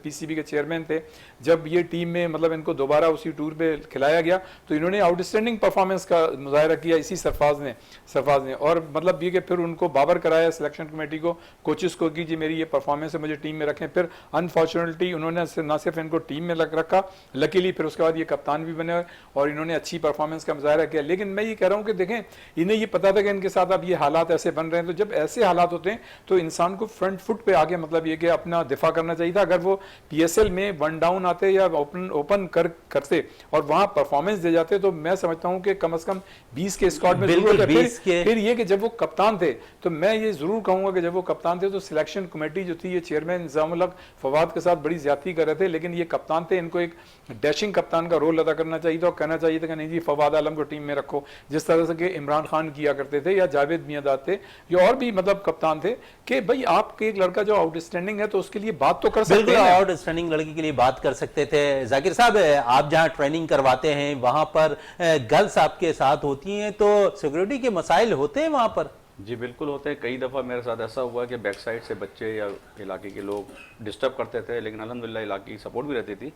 पीसीबी के चेयरमैन थे, जब ये टीम में मतलब इनको दोबारा उसी टूर पे खिलाया गया तो इन्होंने आउटस्टैंडिंग परफॉर्मेंस का मुजाहरा किया इसी सरफराज ने और मतलब ये कि फिर उनको बाबर कराया सिलेक्शन कमेटी को, कोचेस को कि जी मेरी ये परफॉर्मेंस है, मुझे टीम में रखें। फिर अनफॉर्चुनेटली उन्होंने ना सिर्फ इनको टीम में रखा, लकीली फिर उसके बाद ये कप्तान भी बने और इन्होंने अच्छी परफॉर्मेंस का मुजाहरा किया। लेकिन मैं ये कह रहा हूँ कि देखें, इन्हें ये पता था कि इनके साथ अब ये हालात ऐसे बन रहे हैं, तो जब ऐसे हालात होते हैं तो इंसान को फ्रंट फुट पे आके मतलब ये कि अपना दिफा करना चाहिए था। अगर वो पीएसएल में वन डाउन आते या ओपन करते और वहां परफॉर्मेंस दे जाते तो मैं समझता हूं कि कम से कम 20 के स्क्वाड में जरूर होते। फिर ये कि जब वो कप्तान थे तो मैं ये जरूर कहूंगा कि जब वो कप्तान थे तो सिलेक्शन कमेटी जो थी, ये चेयरमैन निजामुल हक फवाद के साथ बड़ी ज्यादती कर रहे थे, लेकिन ये कप्तान थे, इनको एक डैशिंग कप्तान का रोल अदा करना चाहिए था और कहना चाहिए था कि नहीं जी फवाद आलम को टीम में रखो, जिस तरह से कि इमरान खान किया करते थे या जावेद मियांदाद थे या और भी मतलब कप्तान थे कि भाई आपके एक लड़का जो आउटस्टैंडिंग है तो उसके लिए बात तो कर सकते हैं।
आउटस्टैंडिंग लड़की के लिए बात कर सकते थे। जाकिर साहब, आप जहां ट्रेनिंग करवाते हैं वहां पर गर्ल्स आपके साथ होती हैं, तो सिक्योरिटी के मसाइल होते हैं वहां पर?
जी बिल्कुल होते हैं। कई दफ़ा मेरे साथ ऐसा हुआ कि बैक साइड से बच्चे या इलाके के लोग डिस्टर्ब करते थे, लेकिन अल्हम्दुलिल्लाह इलाके की सपोर्ट भी रहती थी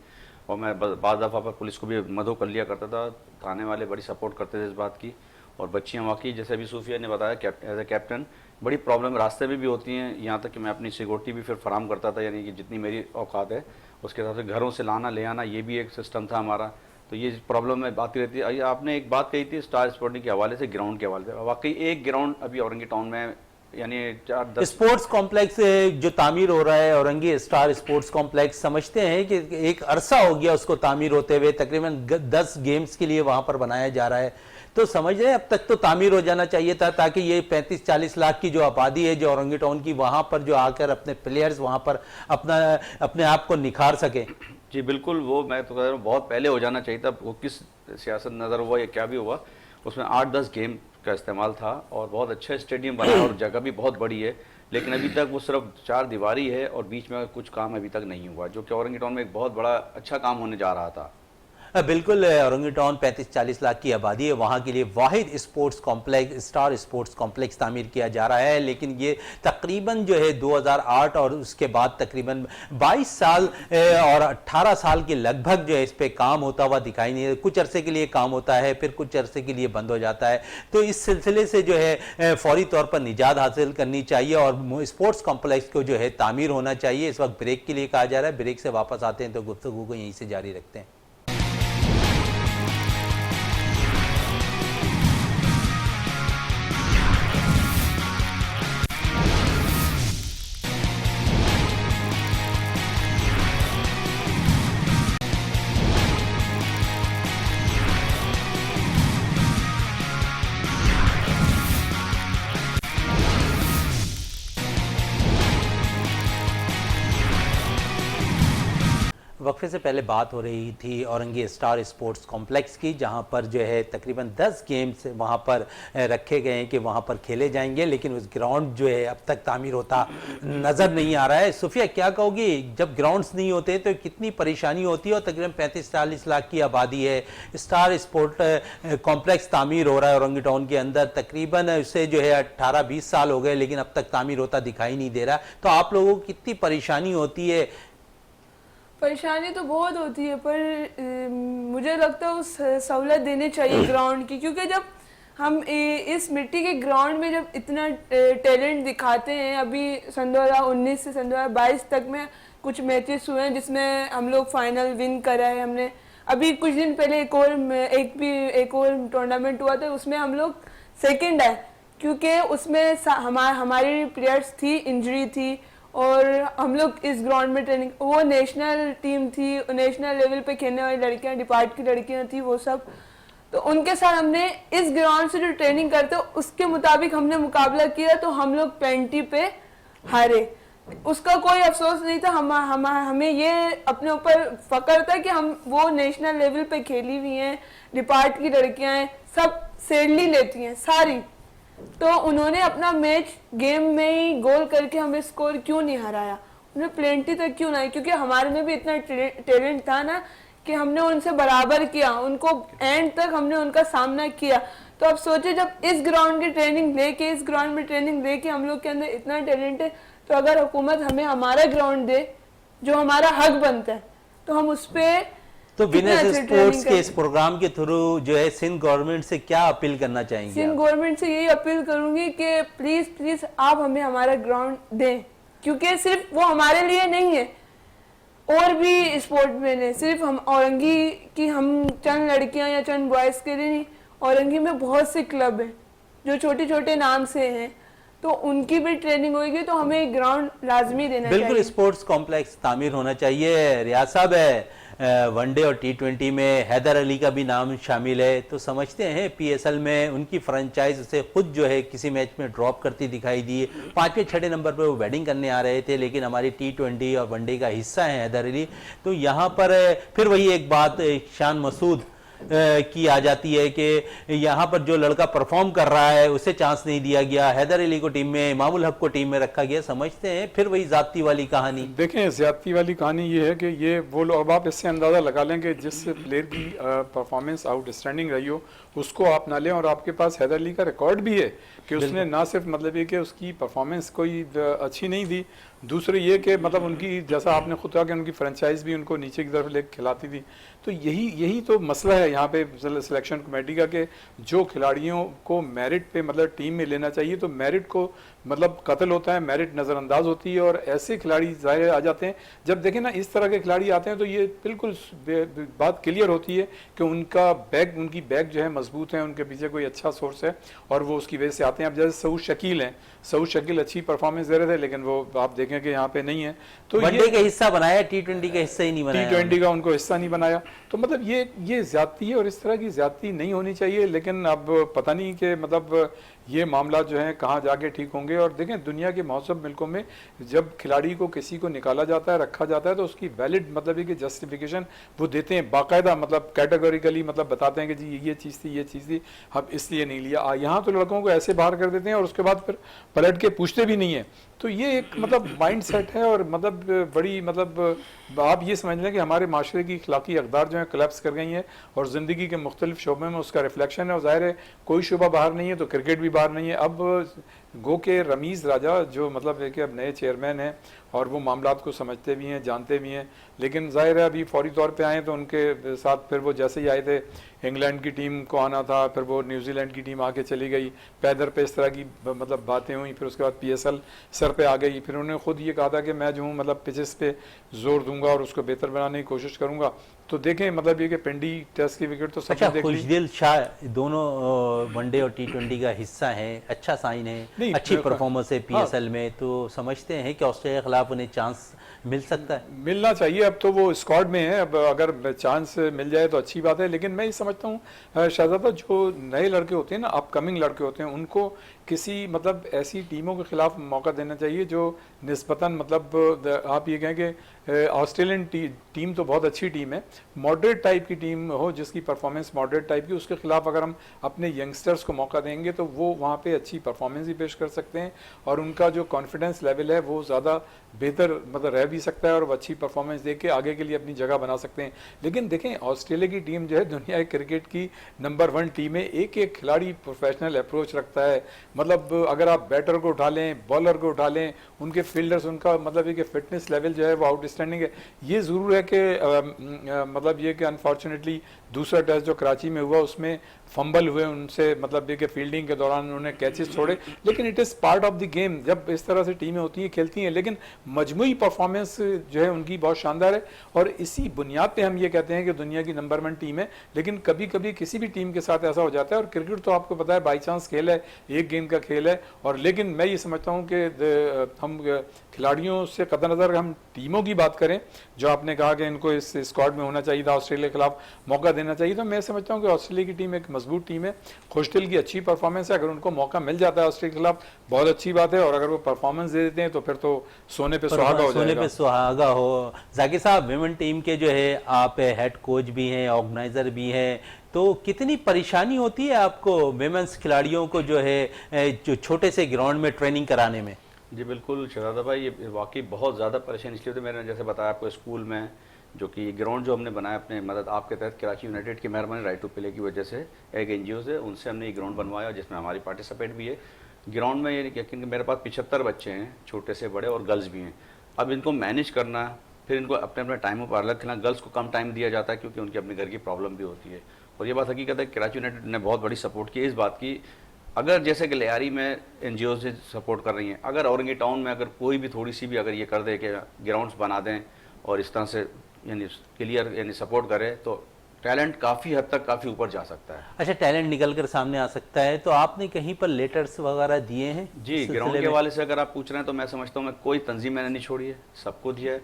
और मैं बाद दफ़ा पर पुलिस को भी मदद कर लिया करता था। थाने वाले बड़ी सपोर्ट करते थे इस बात की। और बच्चियाँ वाकई जैसे अभी सूफिया ने बताया एज ए कैप्टन बड़ी प्रॉब्लम रास्ते में भी होती हैं, यहाँ तक कि मैं अपनी सिक्योरिटी भी फिर फराम करता था, यानी कि जितनी मेरी औकात है उसके हिसाब से घरों से लाना ले आना, ये भी एक सिस्टम था हमारा। तो ये प्रॉब्लम में आती रहती है। आपने एक बात कही थी स्टार स्पोर्टिंग के हवाले से, ग्राउंड के हवाले से, वाकई एक ग्राउंड अभी औरंगी टाउन में यानी 4-10
स्पोर्ट्स कॉम्प्लेक्स जो तामीर हो रहा है, औरंगी स्टार स्पोर्ट्स कॉम्प्लेक्स, समझते हैं कि एक अरसा हो गया उसको तामीर होते हुए, तकरीबन 10 गेम्स के लिए वहां पर बनाया जा रहा है, तो समझ रहे हैं अब तक तो तामीर हो जाना चाहिए था ताकि ये 35-40 लाख की जो आबादी है जो औरंगी टाउन की, वहां पर जो आकर अपने प्लेयर्स वहां पर अपने आप को निखार सके।
जी बिल्कुल, वो मैं तो कह रहा हूँ बहुत पहले हो जाना चाहिए था। वो किस सियासत नज़र हुआ या क्या भी हुआ, उसमें 8-10 गेम का इस्तेमाल था और बहुत अच्छा स्टेडियम बना और जगह भी बहुत बड़ी है, लेकिन अभी तक वो सिर्फ 4 दीवारी है और बीच में कुछ काम अभी तक नहीं हुआ, जो कि औरंगी टाउन में एक बहुत बड़ा अच्छा काम होने जा रहा था।
बिल्कुल, औरंगी टाउन 35-40 लाख की आबादी है, वहाँ के लिए वाहिद sports complex star sports complex तामीर किया जा रहा है, लेकिन ये तकरीबन जो है 2008 और उसके बाद तकरीबन 22 साल और 18 साल के लगभग जो है इस पे काम होता हुआ दिखाई नहीं है। कुछ अरसे के लिए काम होता है, फिर कुछ अरसे के लिए बंद हो जाता है। तो इस सिलसिले से जो है फौरी तौर पर निजात हासिल करनी चाहिए और स्पोर्ट्स कॉम्प्लेक्स को जो है तामीर होना चाहिए। इस वक्त ब्रेक के लिए कहा जा रहा है, ब्रेक से वापस आते हैं तो गुफ्तगू को यहीं से जारी रखते हैं। वक्फे से पहले बात हो रही थी औरंगी स्टार स्पोर्ट्स कॉम्प्लेक्स की, जहां पर जो है तकरीबन 10 गेम्स वहां पर रखे गए हैं कि वहां पर खेले जाएंगे, लेकिन उस ग्राउंड जो है अब तक तामीर होता नज़र नहीं आ रहा है। सुफिया, क्या कहोगी, जब ग्राउंड्स नहीं होते तो कितनी परेशानी होती है और तकरीबन 35-40 लाख की आबादी है, स्टार स्पोर्ट कॉम्प्लेक्स तामीर हो रहा है औरंगी टाउन के अंदर, तकरीबन उसे जो है 18-20 साल हो गए लेकिन अब तक तामीर होता दिखाई नहीं दे रहा, तो आप लोगों को कितनी परेशानी होती है?
परेशानी तो बहुत होती है, पर मुझे लगता है उस सहूलत देनी चाहिए ग्राउंड की, क्योंकि जब हम इस मिट्टी के ग्राउंड में जब इतना टैलेंट दिखाते हैं, अभी सन 2019 से सन 2022 तक में कुछ मैचेस हुए हैं जिसमें हम लोग फाइनल विन करा है हमने। अभी कुछ दिन पहले एक और टूर्नामेंट हुआ था, उसमें हम लोग सेकंड आए, क्योंकि उसमें हमारी प्लेयर्स थी, इंजरी थी और हम लोग इस ग्राउंड में ट्रेनिंग, वो नेशनल टीम थी, नेशनल लेवल पे खेलने वाली लड़कियां, डिपार्ट की लड़कियां थी वो सब, तो उनके साथ हमने इस ग्राउंड से जो ट्रेनिंग करते उसके मुताबिक हमने मुकाबला किया, तो हम लोग पेंटी पे हारे। उसका कोई अफसोस नहीं था, हमें ये अपने ऊपर फक्र था कि हम वो नेशनल लेवल पे खेली हुई हैं, डिपार्ट की लड़कियां हैं, सब सेडली लेती हैं सारी, तो उन्होंने अपना मैच गेम में ही गोल करके हमें स्कोर क्यों नहीं हराया, उन्हें प्लेंटी तक क्यों नहीं, क्योंकि हमारे में भी इतना टैलेंट था ना कि हमने उनसे बराबर किया, उनको एंड तक हमने उनका सामना किया। तो अब सोचे जब इस ग्राउंड की ट्रेनिंग लेके, इस ग्राउंड में ट्रेनिंग लेके हम लोग के अंदर इतना टैलेंट है, तो अगर हुकूमत हमें हमारा ग्राउंड दे जो हमारा हक बनता है, तो हम उस पर
तो विनर्स स्पोर्ट्स के इस प्रोग्राम के थ्रू जो है सिंध गवर्नमेंट से क्या अपील करना चाहेंगे?
सिंध गवर्नमेंट से यही अपील करूंगी कि प्लीज प्लीज आप हमें हमारा ग्राउंड दें, क्योंकि सिर्फ वो हमारे लिए नहीं है, और भी स्पोर्ट्समैन है, सिर्फ हम औरंगी की हम चंद लड़कियां या चंद बॉयज के लिए नहीं, औरंगी में बहुत से क्लब हैं जो छोटे छोटे नाम से हैं, तो उनकी भी ट्रेनिंग होगी, तो हमें ग्राउंड लाजमी देना चाहिए।
बिल्कुल, स्पोर्ट्स कॉम्प्लेक्स तामीर होना चाहिए। रियाज साहब है वनडे और T20 में हैदर अली का भी नाम शामिल है, तो समझते हैं PSL में उनकी फ्रेंचाइज उसे खुद जो है किसी मैच में ड्रॉप करती दिखाई दी। 5वें 6ठे नंबर पर वो बैटिंग करने आ रहे थे, लेकिन हमारी T20 और वनडे का हिस्सा है हैदर अली। तो यहाँ पर फिर वही एक बात शान मसूद की आ जाती है कि यहाँ पर जो लड़का परफॉर्म कर रहा है उसे चांस नहीं दिया गया, हैदर अली को टीम में, इमामुल हक को टीम में रखा गया। समझते हैं फिर वही ज्यादती वाली कहानी।
देखें, ज्यादती वाली कहानी ये है कि ये वो लोग, अब आप इससे अंदाज़ा लगा लें कि जिस प्लेयर की परफॉर्मेंस आउटस्टैंडिंग रही हो उसको आप ना लें, और आपके पास हैदर अली का रिकॉर्ड भी है कि उसने ना सिर्फ मतलब ये कि उसकी परफॉर्मेंस कोई अच्छी नहीं दी, दूसरे ये कि मतलब उनकी, जैसा आपने खुद कहा कि उनकी फ्रेंचाइज भी उनको नीचे की तरफ लेकर खिलाती थी। तो यही तो मसला है यहाँ पे सिलेक्शन कमेटी का, कि जो खिलाड़ियों को मेरिट पे मतलब टीम में लेना चाहिए, तो मेरिट को मतलब कत्ल होता है, मेरिट नज़रअंदाज होती है, और ऐसे खिलाड़ी ज़ाहिर आ जाते हैं। जब देखें ना इस तरह के खिलाड़ी आते हैं तो ये बिल्कुल बात क्लियर होती है कि उनकी बैग जो है मजबूत है, उनके पीछे कोई अच्छा सोर्स है, और वो उसकी वजह से आते हैं। अब जैसे सऊद शकील हैं, सऊद शकील अच्छी परफॉर्मेंस दे रहे थे, लेकिन वो आप देखें कि यहाँ पे नहीं है। तो
वनडे का हिस्सा बनाया, T20 का हिस्सा ही नहीं बनाया,
T20 का उनको हिस्सा नहीं बनाया। तो मतलब ये ज्यादती है, और इस तरह की ज्यादती नहीं होनी चाहिए। लेकिन अब पता नहीं कि मतलब ये मामला जो है कहाँ जाके ठीक होंगे। और देखें, दुनिया के महसूब मुल्कों में जब खिलाड़ी को किसी को निकाला जाता है, रखा जाता है, तो उसकी वैलिड मतलब है कि जस्टिफिकेशन वो देते हैं बाकायदा, मतलब कैटेगोरिकली मतलब बताते हैं कि जी ये चीज़ थी, ये चीज़ थी, अब इसलिए नहीं लिया। यहाँ तो लड़कों को ऐसे बाहर कर देते हैं और उसके बाद फिर पलट के पूछते भी नहीं है। तो ये एक मतलब माइंड सेट है, और मतलब बड़ी मतलब आप ये समझ लें कि हमारे माशरे की अखलाकी अक़दार जो है कोलैप्स कर गई हैं, और ज़िंदगी के मुख्तलिफ शोबे में उसका रिफ्लेक्शन है। और ज़ाहिर है कोई शोबा बाहर नहीं है तो क्रिकेट भी बाहर नहीं है। अब गो के रमीज़ राजा जो मतलब है कि अब नए चेयरमैन हैं, और वो मामलात को समझते भी हैं, जानते भी हैं, लेकिन ज़ाहिर है अभी फौरी तौर पे आए तो उनके साथ फिर वो जैसे ही आए थे, इंग्लैंड की टीम को आना था, फिर वो न्यूजीलैंड की टीम आके चली गई, पैदर पे इस तरह की मतलब बातें हुई। फिर उसके बाद PSL सर पे आ गई। फिर उन्होंने खुद ये कहा था कि मैं जो हूँ मतलब पिचेस पे जोर दूंगा और उसको बेहतर बनाने की कोशिश करूँगा। तो देखें मतलब ये कि पिंडी टेस्ट की विकेट तो
अच्छा, खुशदिल शाह दोनों वनडे और T20 का हिस्सा है, अच्छा साइन है, अच्छी परफॉर्मेंस है PSL में, तो समझते हैं कि ऑस्ट्रेलिया के खिलाफ उन्हें चांस मिल सकता है?
मिलना चाहिए। अब तो वो स्क्वाड में है, अब अगर चांस मिल जाए तो अच्छी बात है। लेकिन मैं ये समझता हूँ शहजादा, जो नए लड़के होते हैं ना, अपकमिंग लड़के होते हैं, उनको किसी मतलब ऐसी टीमों के खिलाफ मौका देना चाहिए जो निस्बतन मतलब आप ये कहें कि ऑस्ट्रेलियन टीम तो बहुत अच्छी टीम है, मॉडरेट टाइप की टीम हो, जिसकी परफॉर्मेंस मॉडरेट टाइप की, उसके खिलाफ अगर हम अपने यंगस्टर्स को मौका देंगे तो वो वहाँ पे अच्छी परफॉर्मेंस भी पेश कर सकते हैं, और उनका जो कॉन्फिडेंस लेवल है वो ज़्यादा बेहतर मतलब रह भी सकता है, और वो अच्छी परफॉर्मेंस दे के आगे के लिए अपनी जगह बना सकते हैं। लेकिन देखें, ऑस्ट्रेलिया की टीम जो है दुनिया के क्रिकेट की नंबर 1 टीम है। एक एक खिलाड़ी प्रोफेशनल अप्रोच रखता है, मतलब अगर आप बैटर को उठा लें, बॉलर को उठा लें, उनके फील्डर्स, उनका मतलब ये कि फिटनेस लेवल जो है वो आउटस्टैंडिंग है। ये ज़रूर है कि मतलब ये कि अनफॉर्चुनेटली दूसरा टेस्ट जो कराची में हुआ उसमें फंबल हुए उनसे, मतलब ये कि फील्डिंग के दौरान उन्होंने कैचेस छोड़े, लेकिन it is part of the game. जब इस तरह से टीमें होती हैं, खेलती हैं, लेकिन मजमूई परफॉर्मेंस जो है उनकी बहुत शानदार है, और इसी बुनियाद पे हम ये कहते हैं कि दुनिया की नंबर 1 टीम है। लेकिन कभी कभी किसी भी टीम के साथ ऐसा हो जाता है, और क्रिकेट तो आपको पता है बाई चांस खेल है, एक गेंद का खेल है। और लेकिन मैं ये समझता हूँ कि हम खिलाड़ियों से कदर नज़र हम टीमों की बात करें, जो आपने कहा कि इनको इस स्क्वाड में होना चाहिए था, ऑस्ट्रेलिया के खिलाफ मौका देना चाहिए, तो मैं समझता हूँ कि ऑस्ट्रेलिया की टीम एक मजबूत टीम है, खुशदिल की अच्छी परफॉर्मेंस है। अगर उनको मौका मिल जाता है ऑस्ट्रेलिया के खिलाफ बहुत अच्छी बात है, और अगर वो परफॉर्मेंस दे देते हैं तो फिर तो सोने पे सुहागा हो जाएगा।
सोने पे सुहागा हो। जाकिर साहब, विमेन टीम के जो है आप हेड कोच भी हैं, ऑर्गेनाइजर भी हैं, तो कितनी परेशानी होती है आपको विमेंस खिलाड़ियों को जो है जो छोटे से ग्राउंड में ट्रेनिंग कराने में?
जी बिल्कुल शहजादा भाई, ये वाकई बहुत ज़्यादा परेशानी इसलिए होती है। मैंने जैसे बताया आपको स्कूल में जो कि ग्राउंड जो हमने बनाया अपने मदद आपके तहत कराची यूनाइटेड की मेहरबानी राइट टू प्ले की वजह से एक एनजीओ से उनसे हमने ये ग्राउंड बनवाया जिसमें हमारी पार्टिसिपेट भी है। ग्राउंड में ये क्योंकि मेरे पास 75 बच्चे हैं, छोटे से बड़े और गर्ल्स भी हैं। अब इनको मैनेज करना, फिर इनको अपने अपने टाइमों पर अलग खेलना। गर्ल्स को कम टाइम दिया जाता है क्योंकि उनकी अपने घर की प्रॉब्लम भी होती है। और ये बात हकीकत है कराची यूनाइटेड ने बहुत बड़ी सपोर्ट की इस बात की। अगर जैसे कि लियारी में एनजीओ से सपोर्ट कर रही हैं, अगर औरंगी टाउन में अगर कोई भी थोड़ी सी भी अगर ये कर दे कि ग्राउंड्स बना दें और इस तरह से यानी क्लियर यानी सपोर्ट करे तो टैलेंट काफ़ी हद तक काफ़ी ऊपर जा सकता है।
अच्छा, टैलेंट निकल कर सामने आ सकता है। तो आपने कहीं पर लेटर्स वगैरह दिए हैं
जी,
इस
ग्राउंड
सिलसिले
के
में?
हवाले से अगर आप पूछ रहे हैं तो मैं समझता हूँ मैं कोई तंजीम मैंने नहीं छोड़ी है, सबको दिया है।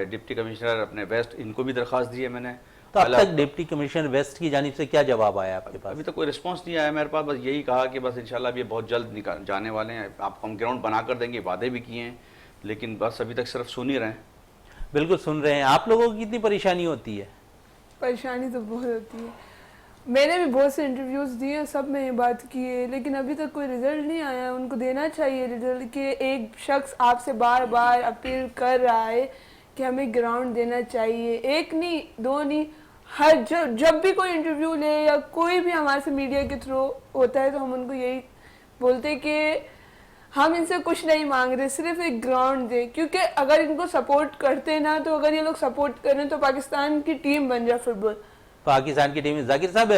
डिप्टी कमिश्नर अपने वेस्ट इनको भी दरख्वास्त दी है मैंने।
तो अब तक डिप्टी कमिश्नर वेस्ट की जानिब से क्या जवाब आया आपके पास?
अभी तक कोई रिस्पांस नहीं आया मेरे पास। बस यही कहा कि बस इंशाल्लाह ये बहुत जल्द जाने वाले हैं, आपको हम ग्राउंड बना कर देंगे, वादे भी किए हैं, लेकिन बस अभी तक सिर्फ सुन ही रहे हैं।
बिल्कुल सुन रहे हैं। आप लोगों की कितनी परेशानी होती है?
परेशानी तो बहुत होती है। मैंने भी बहुत से इंटरव्यूज़ दिए, सब में ये बात की है, लेकिन अभी तक कोई रिजल्ट नहीं आया। उनको देना चाहिए रिजल्ट कि एक शख्स आपसे बार बार अपील कर रहा है कि हमें ग्राउंड देना चाहिए। एक नहीं, दो नहीं, हर जब भी कोई इंटरव्यू ले या कोई भी हमारे से मीडिया के थ्रू होता है तो हम उनको यही बोलते हैं कि हम इनसे कुछ नहीं मांग रहे, सिर्फ एक ग्राउंड दे। क्योंकि अगर इनको सपोर्ट करते ना, तो अगर ये लोग सपोर्ट करें तो पाकिस्तान की टीम बन जाए फुटबॉल।
पाकिस्तान की टीम। जाकिर साहब,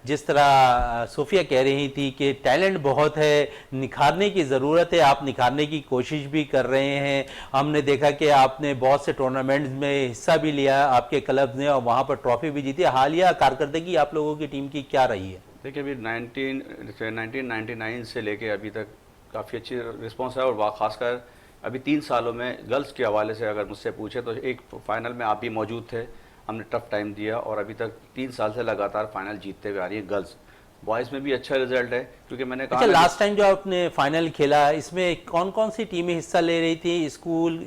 जिस तरह सोफिया कह रही थी कि टैलेंट बहुत है, निखारने की ज़रूरत है, आप निखारने की कोशिश भी कर रहे हैं। हमने देखा कि आपने बहुत से टूर्नामेंट्स में हिस्सा भी लिया आपके क्लब ने और वहाँ पर ट्रॉफी भी जीती। हालिया कारकर्दगी आप लोगों की टीम की क्या रही है?
देखिए अभी 1999 से लेके अभी तक काफ़ी अच्छी रिस्पॉन्स है। और वह खासकर अभी 3 सालों में गर्ल्स के हवाले से अगर मुझसे पूछे तो एक फाइनल में आप भी मौजूद थे, हमने टफ टाइम दिया और अभी तक 3 साल से लगातार फाइनल जीतते हुए आ रही है गर्ल्स। बॉयज़ में भी अच्छा रिजल्ट है क्योंकि मैंने कहा
अच्छा, लास्ट टाइम जो आपने फाइनल खेला इसमें कौन कौन सी टीमें हिस्सा ले रही थी? स्कूल,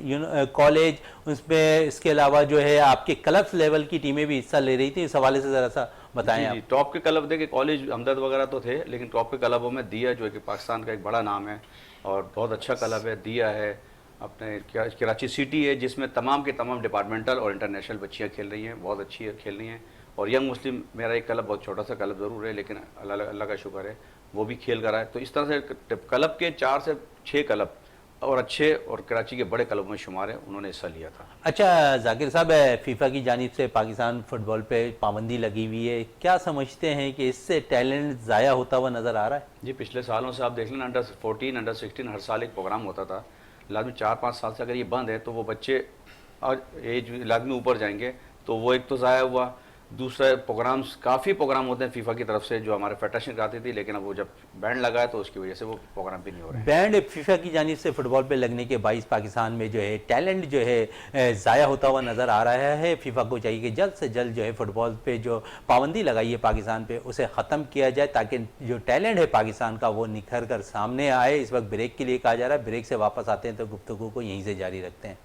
कॉलेज, उसमें इसके अलावा जो है आपके क्लब लेवल की टीमें भी हिस्सा ले रही थी? इस हवाले से ज़रा सा बताएं आप।
जी, टॉप के क्लब देखे कॉलेज हमदर्द वगैरह तो थे, लेकिन टॉप के क्लबों में दिया जो है कि पाकिस्तान का एक बड़ा नाम है और बहुत अच्छा क्लब है, दिया है। अपने कराची सिटी है जिसमें तमाम के तमाम डिपार्टमेंटल और इंटरनेशनल बच्चियाँ खेल रही हैं, बहुत अच्छी खेल रही हैं। और यंग मुस्लिम मेरा एक क्लब बहुत छोटा सा क्लब ज़रूर है, लेकिन अल्लाह का शुक्र है वो भी खेल कर आए। तो इस तरह से क्लब के 4 से 6 क्लब और अच्छे और कराची के बड़े क्लबों में शुमार है, उन्होंने हिस्सा लिया था।
अच्छा जाकिर साहब, फीफा की जानिब से पाकिस्तान फुटबॉल पे पाबंदी लगी हुई है, क्या समझते हैं कि इससे टैलेंट ज़ाया होता हुआ नज़र आ रहा है?
जी, पिछले सालों से आप देख लें अंडर 14, अंडर 16 हर साल एक प्रोग्राम होता था। लाजमी 4-5 साल से अगर ये बंद है तो वो बच्चे और एज लाजमी ऊपर जाएंगे, तो वो एक तो ज़ाया हुआ। दूसरा प्रोग्राम्स, काफ़ी प्रोग्राम होते हैं फीफा की तरफ से जो हमारे फेडरेशन कराती थी, लेकिन अब वो जब बैंड लगा है तो उसकी वजह से वो प्रोग्राम भी नहीं हो रहे हैं।
बैंड फीफा की जानिब से फुटबॉल पे लगने के बाईस पाकिस्तान में जो है टैलेंट जो है ज़ाया होता हुआ नज़र आ रहा है। फीफा को चाहिए कि जल्द से जल्द जो है फुटबॉल पे जो पाबंदी लगाई है पाकिस्तान पे उसे ख़त्म किया जाए ताकि जो टैलेंट है पाकिस्तान का वो निखर कर सामने आए। इस वक्त ब्रेक के लिए कहा जा रहा है, ब्रेक से वापस आते हैं तो गुफ्तगू को यहीं से जारी रखते हैं।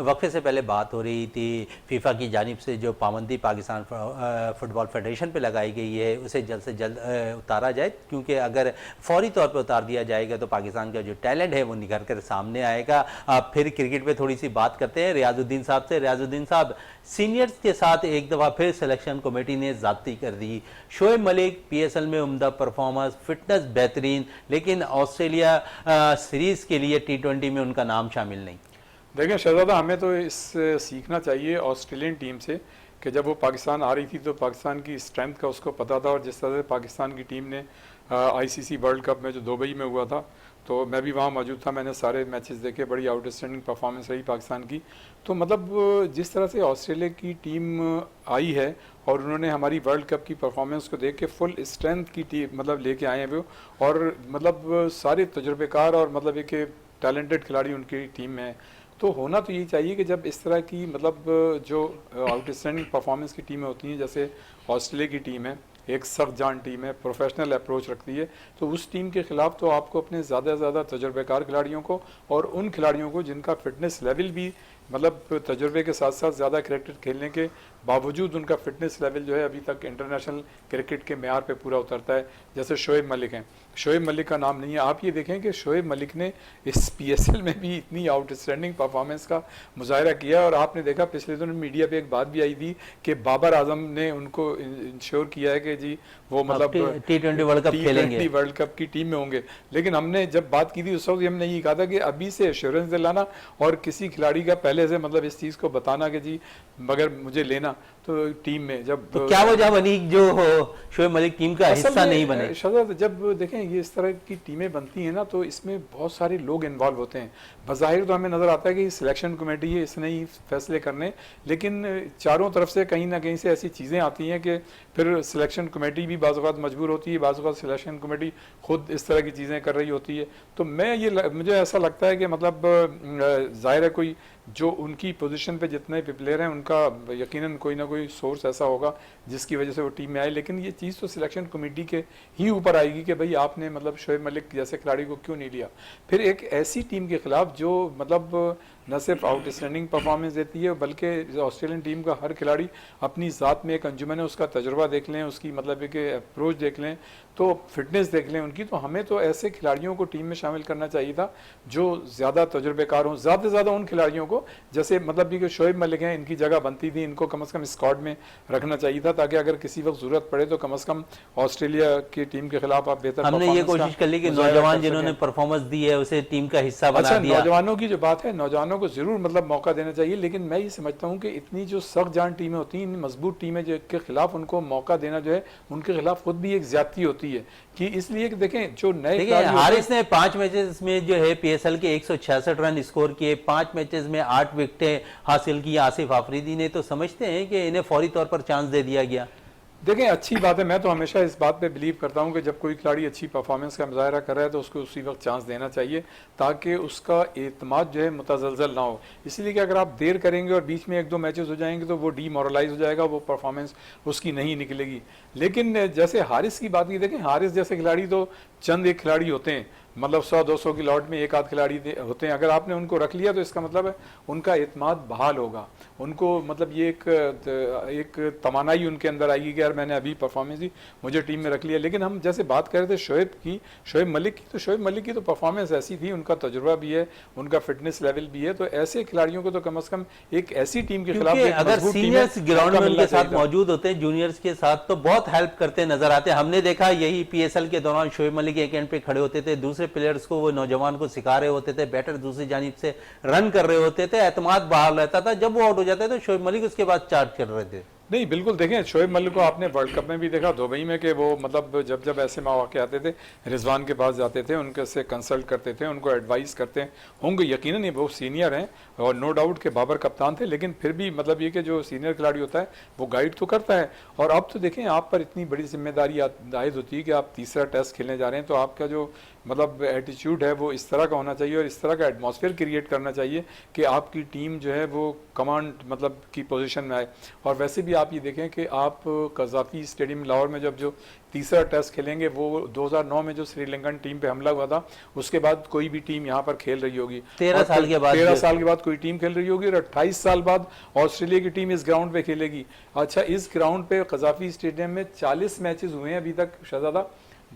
वक्फे से पहले बात हो रही थी फीफा की जानिब से जो पाबंदी पाकिस्तान फुटबॉल फेडरेशन पे लगाई गई है उसे जल्द से जल्द उतारा जाए, क्योंकि अगर फौरी तौर पे उतार दिया जाएगा तो पाकिस्तान का जो टैलेंट है वो निखर कर सामने आएगा। अब फिर क्रिकेट पे थोड़ी सी बात करते हैं रियाजुद्दीन साहब से। रियाजुद्दीन साहब, सीनियर्स के साथ एक दफ़ा फिर सिलेक्शन कमेटी ने ज़्यादती कर दी। शोएब मलिक PSL में उम्दा परफॉर्मेंस, फिटनेस बेहतरीन, लेकिन ऑस्ट्रेलिया सीरीज़ के लिए T20 में उनका नाम शामिल नहीं।
देखिए शहजादा, हमें तो इससे सीखना चाहिए ऑस्ट्रेलियन टीम से कि जब वो पाकिस्तान आ रही थी तो पाकिस्तान की स्ट्रेंथ का उसको पता था। और जिस तरह से पाकिस्तान की टीम ने ICC वर्ल्ड कप में जो दुबई में हुआ था, तो मैं भी वहाँ मौजूद था, मैंने सारे मैचेस देखे, बड़ी आउटस्टैंडिंग परफॉर्मेंस रही पाकिस्तान की। तो मतलब जिस तरह से ऑस्ट्रेलिया की टीम आई है और उन्होंने हमारी वर्ल्ड कप की परफॉर्मेंस को देख के फुल स्ट्रेंथ की टीम मतलब लेके आए हैं वो, और मतलब सारे तजुर्बेकार और मतलब एक टैलेंटेड खिलाड़ी उनकी टीम में है। तो होना तो यही चाहिए कि जब इस तरह की मतलब जो आउटस्टैंडिंग परफॉर्मेंस की टीमें होती हैं, जैसे ऑस्ट्रेलिया की टीम है, एक सख्त जान टीम है, प्रोफेशनल अप्रोच रखती है, तो उस टीम के खिलाफ तो आपको अपने ज़्यादा से ज़्यादा तजुर्बेकार खिलाड़ियों को और उन खिलाड़ियों को जिनका फिटनेस लेवल भी मतलब तजुर्बे के साथ साथ ज़्यादा क्रिकेट खेलने के बावजूद उनका फिटनेस लेवल जो है अभी तक इंटरनेशनल क्रिकेट के मेयार पे पूरा उतरता है, जैसे शोएब मलिक हैं। शोएब मलिक का नाम नहीं है, आप ये देखें कि शोएब मलिक ने इस PSL में भी इतनी आउटस्टैंडिंग परफॉर्मेंस का मुजाहरा किया। और आपने देखा पिछले दिनों मीडिया पे एक बात भी आई थी कि बाबर आजम ने उनको इंश्योर किया है कि जी वो मतलब
T20 वर्ल्ड कप खेलेंगे,
वर्ल्ड कप की टीम में होंगे। लेकिन हमने जब बात की थी उस वक्त हमने ये कहा था कि अभी से एश्योरेंस दिलाना और किसी खिलाड़ी का पहले से मतलब इस चीज़ को बताना कि जी मगर मुझे लेना, तो टीम में जब
तो क्या वजह बनी जो शोएब मलिक टीम का हिस्सा नहीं बने?
शहजाद, जब देखें ये इस तरह की टीमें बनती हैं ना तो इसमें बहुत सारे लोग इन्वॉल्व होते हैं। बज़ाहिर तो हमें नज़र आता है कि सिलेक्शन कमेटी है, इसने ही फैसले करने, लेकिन चारों तरफ से कहीं ना कहीं से ऐसी चीज़ें आती हैं कि फिर सिलेक्शन कमेटी भी बाज़ औक़ात मजबूर होती है, बाज़ औक़ात सिलेक्शन कमेटी खुद इस तरह की चीज़ें कर रही होती है। तो मुझे ऐसा लगता है कि मतलब ज़ाहिर है कोई जो उनकी पोजीशन पे जितने भी प्लेयर हैं उनका यकीनन कोई ना कोई सोर्स ऐसा होगा जिसकी वजह से वो टीम में आए। लेकिन ये चीज़ तो सिलेक्शन कमेटी के ही ऊपर आएगी कि भाई आपने मतलब शोएब मलिक जैसे खिलाड़ी को क्यों नहीं लिया। फिर एक ऐसी टीम के खिलाफ जो मतलब न सिर्फ आउटस्टैंडिंग परफॉर्मेंस देती है बल्कि ऑस्ट्रेलियन टीम का हर खिलाड़ी अपनी ज़ात में एक अंजुमन है, उसका तजुर्बा देख लें, उसकी मतलब एक अप्रोच देख लें, तो फिटनेस देख लें उनकी, तो हमें तो ऐसे खिलाड़ियों को टीम में शामिल करना चाहिए था जो ज़्यादा तजुर्बेकार हों। ज़्यादा से ज़्यादा उन खिलाड़ियों को जैसे मतलब भी कि शोएब मलिक हैं, इनकी जगह बनती थी, इनको कम से कम स्क्वाड में रखना चाहिए था ताकि अगर किसी वक्त ज़रूरत पड़े तो कम से कम ऑस्ट्रेलिया की टीम के खिलाफ आप बेहतर
हमने ये कोशिश कर ली कि नौजवान जिन्होंने परफॉर्मेंस दी है उसे टीम का हिस्सा बना दिया।
नौजवानों की जो बात है, नौजवानों को जरूर मतलब मौका देना चाहिए, लेकिन मैं ये समझता हूँ कि इतनी जो सख्त जान टीमें होती हैं, मजबूत टीमें जो के खिलाफ उनको मौका देना जो है उनके खिलाफ खुद भी एक ज्यादती होती है कि इसलिए कि देखें जो नए
हारिस ने 5 मैचेस में जो है PSL के 166 रन स्कोर किए, 5 मैचेस में 8 विकेटें हासिल की। आसिफ आफरीदी ने तो समझते हैं कि इन्हें फौरी तौर पर चांस दे दिया गया।
देखें अच्छी बात है, मैं तो हमेशा इस बात पे बिलीव करता हूँ कि जब कोई खिलाड़ी अच्छी परफॉर्मेंस का मुजाहरा कर रहा है तो उसको उसी वक्त चांस देना चाहिए ताकि उसका एतमाद जो है मुतज़लज़ल ना हो। इसलिए कि अगर आप देर करेंगे और बीच में 1-2 मैचेस हो जाएंगे तो वो डीमोरलाइज हो जाएगा, वो परफॉर्मेंस उसकी नहीं निकलेगी। लेकिन जैसे हारिस की बात की, देखें हारिस जैसे खिलाड़ी तो चंद एक खिलाड़ी होते हैं, मतलब 100-200 की लॉट में एक आध खिलाड़ी होते हैं, अगर आपने उनको रख लिया तो इसका मतलब है उनका एतमाद बहाल होगा, उनको मतलब ये एक तमन्नाई उनके अंदर आएगी कि यार मैंने अभी परफॉर्मेंस दी, मुझे टीम में रख लिया। लेकिन हम जैसे बात कर रहे थे शोएब मलिक की, तो शोएब मलिक की तो परफॉर्मेंस ऐसी थी, उनका तजुर्बा भी है, उनका फिटनेस लेवल भी है, तो ऐसे खिलाड़ियों को तो कम से कम एक ऐसी टीम के खिलाफ
अगर सीनियर्स ग्राउंड में उनके साथ मौजूद होते हैं, जूनियर्स के साथ, तो बहुत हेल्प करते नजर आते हैं। हमने देखा यही PSL के दौरान शोएब मलिक एक एंड पे खड़े होते थे, दूसरे प्लेयर्स को वो नौजवान को सिखा रहे होते थे, बैटर दूसरी जानिब से रन कर रहे होते थे, एतमाद बहाल रहता था। जब वो आउट हो जाते तो शोएब मलिक उसके बाद चार्ज कर रहे थे।
नहीं बिल्कुल, देखें शोएब मलिक को आपने वर्ल्ड कप में भी देखा दुबई में कि वो मतलब जब ऐसे मौके आते थे रिजवान के पास जाते थे, उनके से कंसल्ट करते थे, उनको एडवाइस करते होंगे। यकीनन ये वो सीनियर हैं और नो डाउट के बाबर कप्तान थे, लेकिन फिर भी मतलब ये कि जो सीनियर खिलाड़ी होता है वो गाइड तो करता है। और अब तो देखें आप पर इतनी बड़ी जिम्मेदारी आयद होती है कि आप तीसरा टेस्ट खेलने जा रहे हैं, तो आपका जो मतलब एटीट्यूड है वो इस तरह का होना चाहिए और इस तरह का एटमॉस्फेयर क्रिएट करना चाहिए कि आपकी टीम जो है वो कमांड मतलब की पोजीशन में आए। और वैसे भी आप ये देखें कि आप कज़ाफ़ी स्टेडियम लाहौर में जब जो तीसरा टेस्ट खेलेंगे वो 2009 में जो श्रीलंकन टीम पे हमला हुआ था उसके बाद कोई भी टीम यहाँ पर खेल रही होगी,
13 साल के बाद
कोई टीम खेल रही होगी और 28 साल बाद ऑस्ट्रेलिया की टीम इस ग्राउंड पे खेलेगी। अच्छा, इस ग्राउंड पे कज़ाफ़ी स्टेडियम में 40 मैचेस हुए हैं अभी तक शहजादा,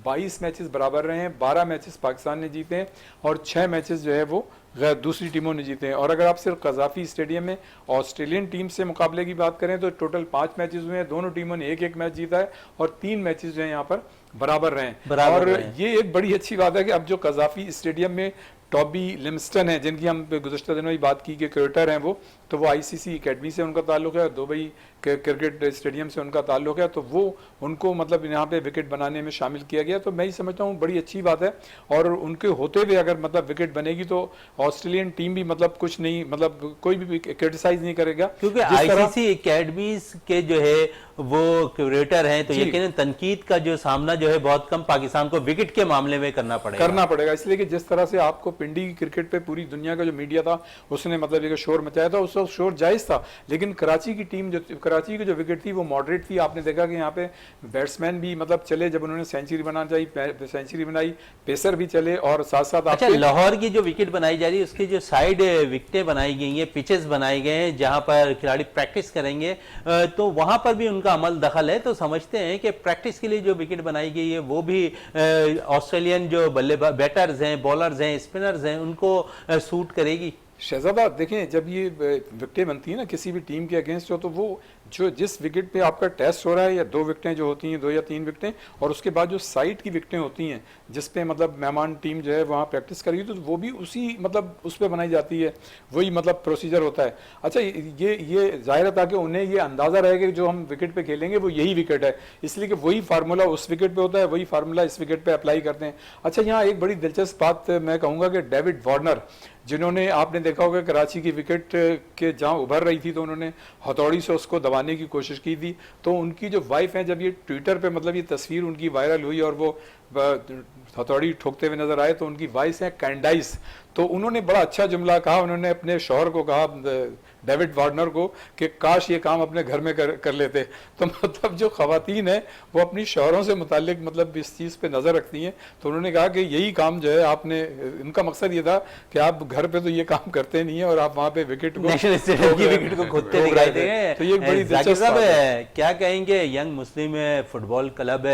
22 मैचेस बराबर रहे हैं, 12 मैचेस पाकिस्तान ने जीते हैं और 6 मैचेस जो है वो दूसरी टीमों ने जीते हैं। और अगर आप सिर्फ कज़ाफ़ी स्टेडियम में ऑस्ट्रेलियन टीम से मुकाबले की बात करें तो टोटल 5 मैचेस हुए हैं, दोनों टीमों ने 1-1 मैच जीता है और 3 मैचेस जो है यहाँ पर बराबर रहे। और ये एक बड़ी अच्छी बात है कि अब जो कज़ाफ़ी स्टेडियम में टॉबी लिमस्टन है, जिनकी हम गुज़श्ता दिनों ही बात की कि क्रिकेटर हैं, वो तो वो आईसीसी एकेडमी से उनका ताल्लुक है, दुबई क्रिकेट स्टेडियम से उनका ताल्लुक है, तो वो उनको मतलब यहाँ पे विकेट बनाने में शामिल किया गया। तो मैं ही समझता हूँ बड़ी अच्छी बात है, और उनके होते हुए अगर मतलब विकेट बनेगी तो ऑस्ट्रेलियन टीम भी मतलब कुछ नहीं, मतलब कोई भी क्रिटिसाइज नहीं करेगा,
क्योंकि आईसीसी एकेडमीज के जो है वो क्यूरेटर हैं, तो यकीनन तनकीद का जो सामना जो है बहुत कम पाकिस्तान को विकेट के मामले में करना पड़ेगा।
इसलिए कि जिस तरह से आपको पिंडी क्रिकेट पे पूरी दुनिया का जो मीडिया था उसने मतलब एक शोर मचाया था, उस शोर जायज था, लेकिन कराची की टीम जो कराची की जो विकेट थी वो मॉडरेट थी। आपने देखा कि यहाँ पे बैट्समैन भी मतलब चले, जब उन्होंने सेंचुरी बनाई, पेसर भी चले, और साथ साथ
अच्छा, लाहौर की जो विकेट बनाई जा रही है उसकी जो साइड विकेटें बनाई गई हैं, पिचेस बनाए गए हैं जहां पर खिलाड़ी प्रैक्टिस करेंगे, तो वहां पर भी उनका अमल दखल है। तो समझते हैं कि प्रैक्टिस के लिए जो विकेट बनाई गई है वो भी ऑस्ट्रेलियन जो बल्लेबाज बैटर्स हैं, बॉलर्स हैं, स्पिनर्स हैं, उनको सूट करेगी।
शहजादा देखें, जब ये विकेटें बनती है ना किसी भी टीम के अगेंस्ट हो, तो वो जो जिस विकेट पे आपका टेस्ट हो रहा है, या 2 विकेटें जो होती हैं, 2 या 3 विकेटें, और उसके बाद जो साइड की विकेटें होती हैं जिस पे मतलब मेहमान टीम जो है वहाँ प्रैक्टिस करेगी, तो वो भी उसी मतलब उस पर बनाई जाती है, वही मतलब प्रोसीजर होता है। अच्छा, ये जाहिर था कि उन्हें ये अंदाज़ा रहेगा कि जो हम विकेट पे खेलेंगे वो यही विकेट है, इसलिए कि वही फार्मूला उस विकेट पे होता है, वही फार्मूला इस विकेट पे अप्लाई करते हैं। अच्छा, यहाँ एक बड़ी दिलचस्प बात मैं कहूँगा कि डेविड वार्नर, जिन्होंने आपने देखा होगा कराची की विकेट के जहाँ उभर रही थी तो उन्होंने हथौड़ी से उसको दबाने की कोशिश की थी, तो उनकी जो वाइफ है, जब ये ट्विटर पे मतलब ये तस्वीर उनकी वायरल हुई और वो हथौड़ी ठोकते हुए नजर आए, तो उनकी वाइफ है कैंडाइस, तो उन्होंने बड़ा अच्छा जुमला कहा, उन्होंने अपने शौहर को कहा, डेविड वार्नर को, कि काश ये काम अपने घर में कर लेते। तो मतलब जो खवातीन है वो अपनी शौहरों से मुतालिक मतलब इस चीज़ पे नज़र रखती हैं, तो उन्होंने कहा कि यही काम जो है आपने, इनका मकसद ये था कि आप घर पे तो ये काम करते नहीं है और आप वहाँ पे विकेट को
खोदते दिखाई देंगे।
तो ये बड़ी दिलचस्प
बात है। क्या कहेंगे, यंग मुस्लिम फुटबॉल क्लब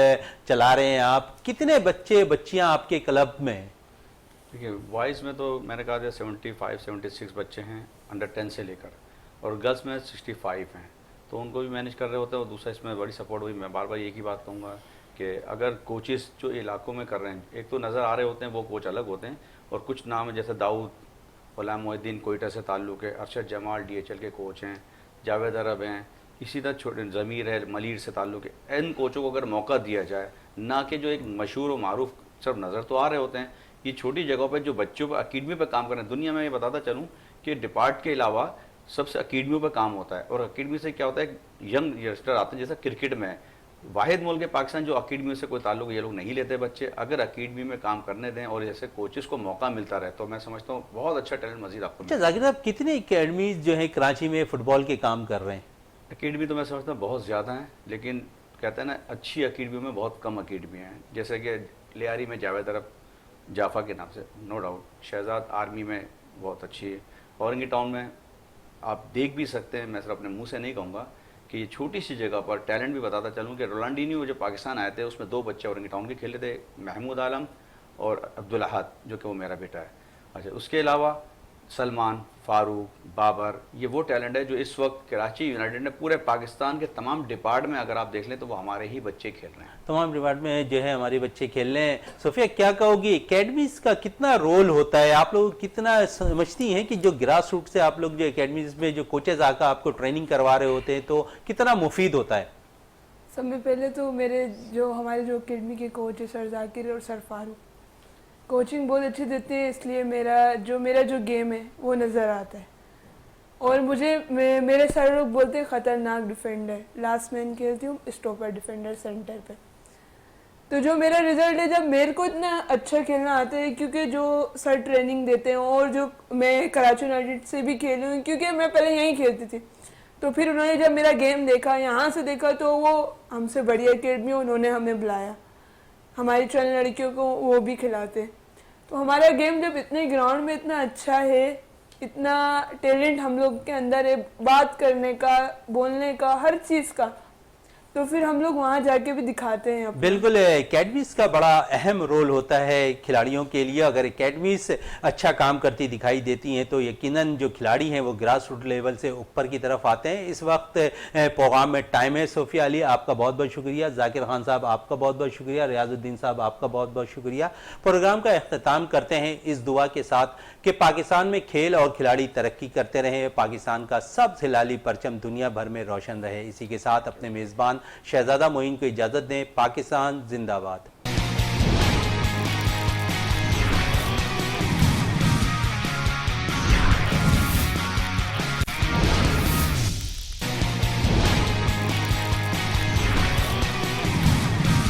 चला रहे हैं आप, कितने बच्चे बच्चियां आपके क्लब में?
देखिए, बॉयज़ में तो मैंने कहा था 75-76 बच्चे हैं अंडर 10 से लेकर, और गर्ल्स में 65 हैं, तो उनको भी मैनेज कर रहे होते हैं। और दूसरा इसमें बड़ी सपोर्ट हुई, मैं बार बार एक ही बात कहूँगा कि अगर कोचेस जो इलाकों में कर रहे हैं, एक तो नज़र आ रहे होते हैं वो कोच अलग होते हैं, और कुछ नाम है जैसे दाऊद, गुलाम मोहिद्दीन कोयटा से ताल्लुक़ है, अरशद जमाल DHL के कोच हैं, जावेद अरब हैं, इसी तरह छोटे ज़मीर है मलीर से ताल्लुक़ है। इन कोचों को अगर मौका दिया जाए, ना कि जो एक मशहूर और मारूफ सब नज़र तो आ रहे होते हैं, ये छोटी जगहों पे जो बच्चों पर अकेडमी पे काम कर रहे हैं। दुनिया में ये बताता चलूँ कि डिपार्ट के अलावा सबसे अकेडमियों पे काम होता है, और अकेडमी से क्या होता है, यंग यंगस्टर आते हैं, जैसा क्रिकेट में वाहिद मुल्क है पाकिस्तान जो अकेडमी से कोई ताल्लुक ये लोग नहीं लेते बच्चे। अगर अकेडमी में काम करने दें और जैसे कोचेस को मौका मिलता रहे, तो मैं समझता हूँ बहुत अच्छा टैलेंट मजीद आपको।
अच्छा जाकिर साहब, कितनी अकेडमीज जो है कराची में फुटबॉल के काम कर रहे हैं?
अकेडमी तो मैं समझता हूँ बहुत ज़्यादा हैं, लेकिन कहते हैं ना अच्छी अकेडमियों में बहुत कम अकेडमी हैं। जैसे कि लियारी में जावेद अरब जाफा के नाम से, नो डाउट, शहजाद आर्मी में बहुत अच्छी है, औरंगी टाउन में आप देख भी सकते हैं, मैं सिर्फ अपने मुंह से नहीं कहूँगा कि ये छोटी सी जगह पर टैलेंट भी बताता चलूँ कि रोनाल्डिनियो जो पाकिस्तान आए थे उसमें 2 बच्चे औरंगी टाउन के खेले थे, महमूद आलम और अब्दुल अहद, जो कि वो मेरा बेटा है। अच्छा, उसके अलावा सलमान, फारूक, बाबर, ये वो टैलेंट है जो इस वक्त कराची यूनाइटेड ने पूरे पाकिस्तान के तमाम डिपार्ट में अगर आप देख लें तो वो हमारे ही बच्चे खेल रहे हैं।
तमाम डिपार्ट में जो है हमारे बच्चे खेल रहे हैं। सोफिया, क्या कहोगी, एकेडमीज का कितना रोल होता है? आप लोग कितना समझती हैं कि जो ग्रास रूट से आप लोग जो एकेडमीज में जो कोचेज आकर आपको ट्रेनिंग करवा रहे होते हैं, तो कितना मुफीद होता है?
सबसे पहले तो हमारे जो एकेडमी के कोच है सर जाकिर और सर फारूक, कोचिंग बहुत अच्छी देते हैं, इसलिए मेरा जो गेम है वो नज़र आता है। और मेरे सर लोग बोलते हैं ख़तरनाक डिफेंडर, लास्ट मैन खेलती हूँ, स्टॉपर डिफेंडर सेंटर पे। तो जो मेरा रिजल्ट है, जब मेरे को इतना अच्छा खेलना आता है, क्योंकि जो सर ट्रेनिंग देते हैं, और जो मैं कराची यूनाइटेड से भी खेली हूँ, क्योंकि मैं पहले यहीं खेलती थी, तो फिर उन्होंने जब मेरा गेम देखा, यहाँ से देखा, तो वो हमसे बड़ी अकेडमी, उन्होंने हमें बुलाया, हमारी 4 लड़कियों को वो भी खिलाते। तो हमारा गेम जब इतने ग्राउंड में इतना अच्छा है, इतना टैलेंट हम लोग के अंदर है, बात करने का, बोलने का, हर चीज़ का, तो फिर हम लोग वहाँ जाके भी दिखाते हैं अपना।
बिल्कुल, एकेडमीज का बड़ा अहम रोल होता है खिलाड़ियों के लिए। अगर एकेडमीज अच्छा काम करती दिखाई देती हैं तो यकीनन जो खिलाड़ी हैं वो ग्रास रूट लेवल से ऊपर की तरफ आते हैं। इस वक्त प्रोग्राम में टाइम है। सोफिया अली, आपका बहुत बहुत शुक्रिया। जाकिर खान साहब, आपका बहुत बहुत शुक्रिया। रियाजुद्दीन साहब, आपका बहुत बहुत शुक्रिया। प्रोग्राम का अख्ताम करते हैं इस दुआ के साथ कि पाकिस्तान में खेल और खिलाड़ी तरक्की करते रहे, पाकिस्तान का सबसे हिलाली परचम दुनिया भर में रोशन रहे। इसी के साथ अपने मेज़बान शहजादा मोइन को इजाज़त दें। पाकिस्तान जिंदाबाद।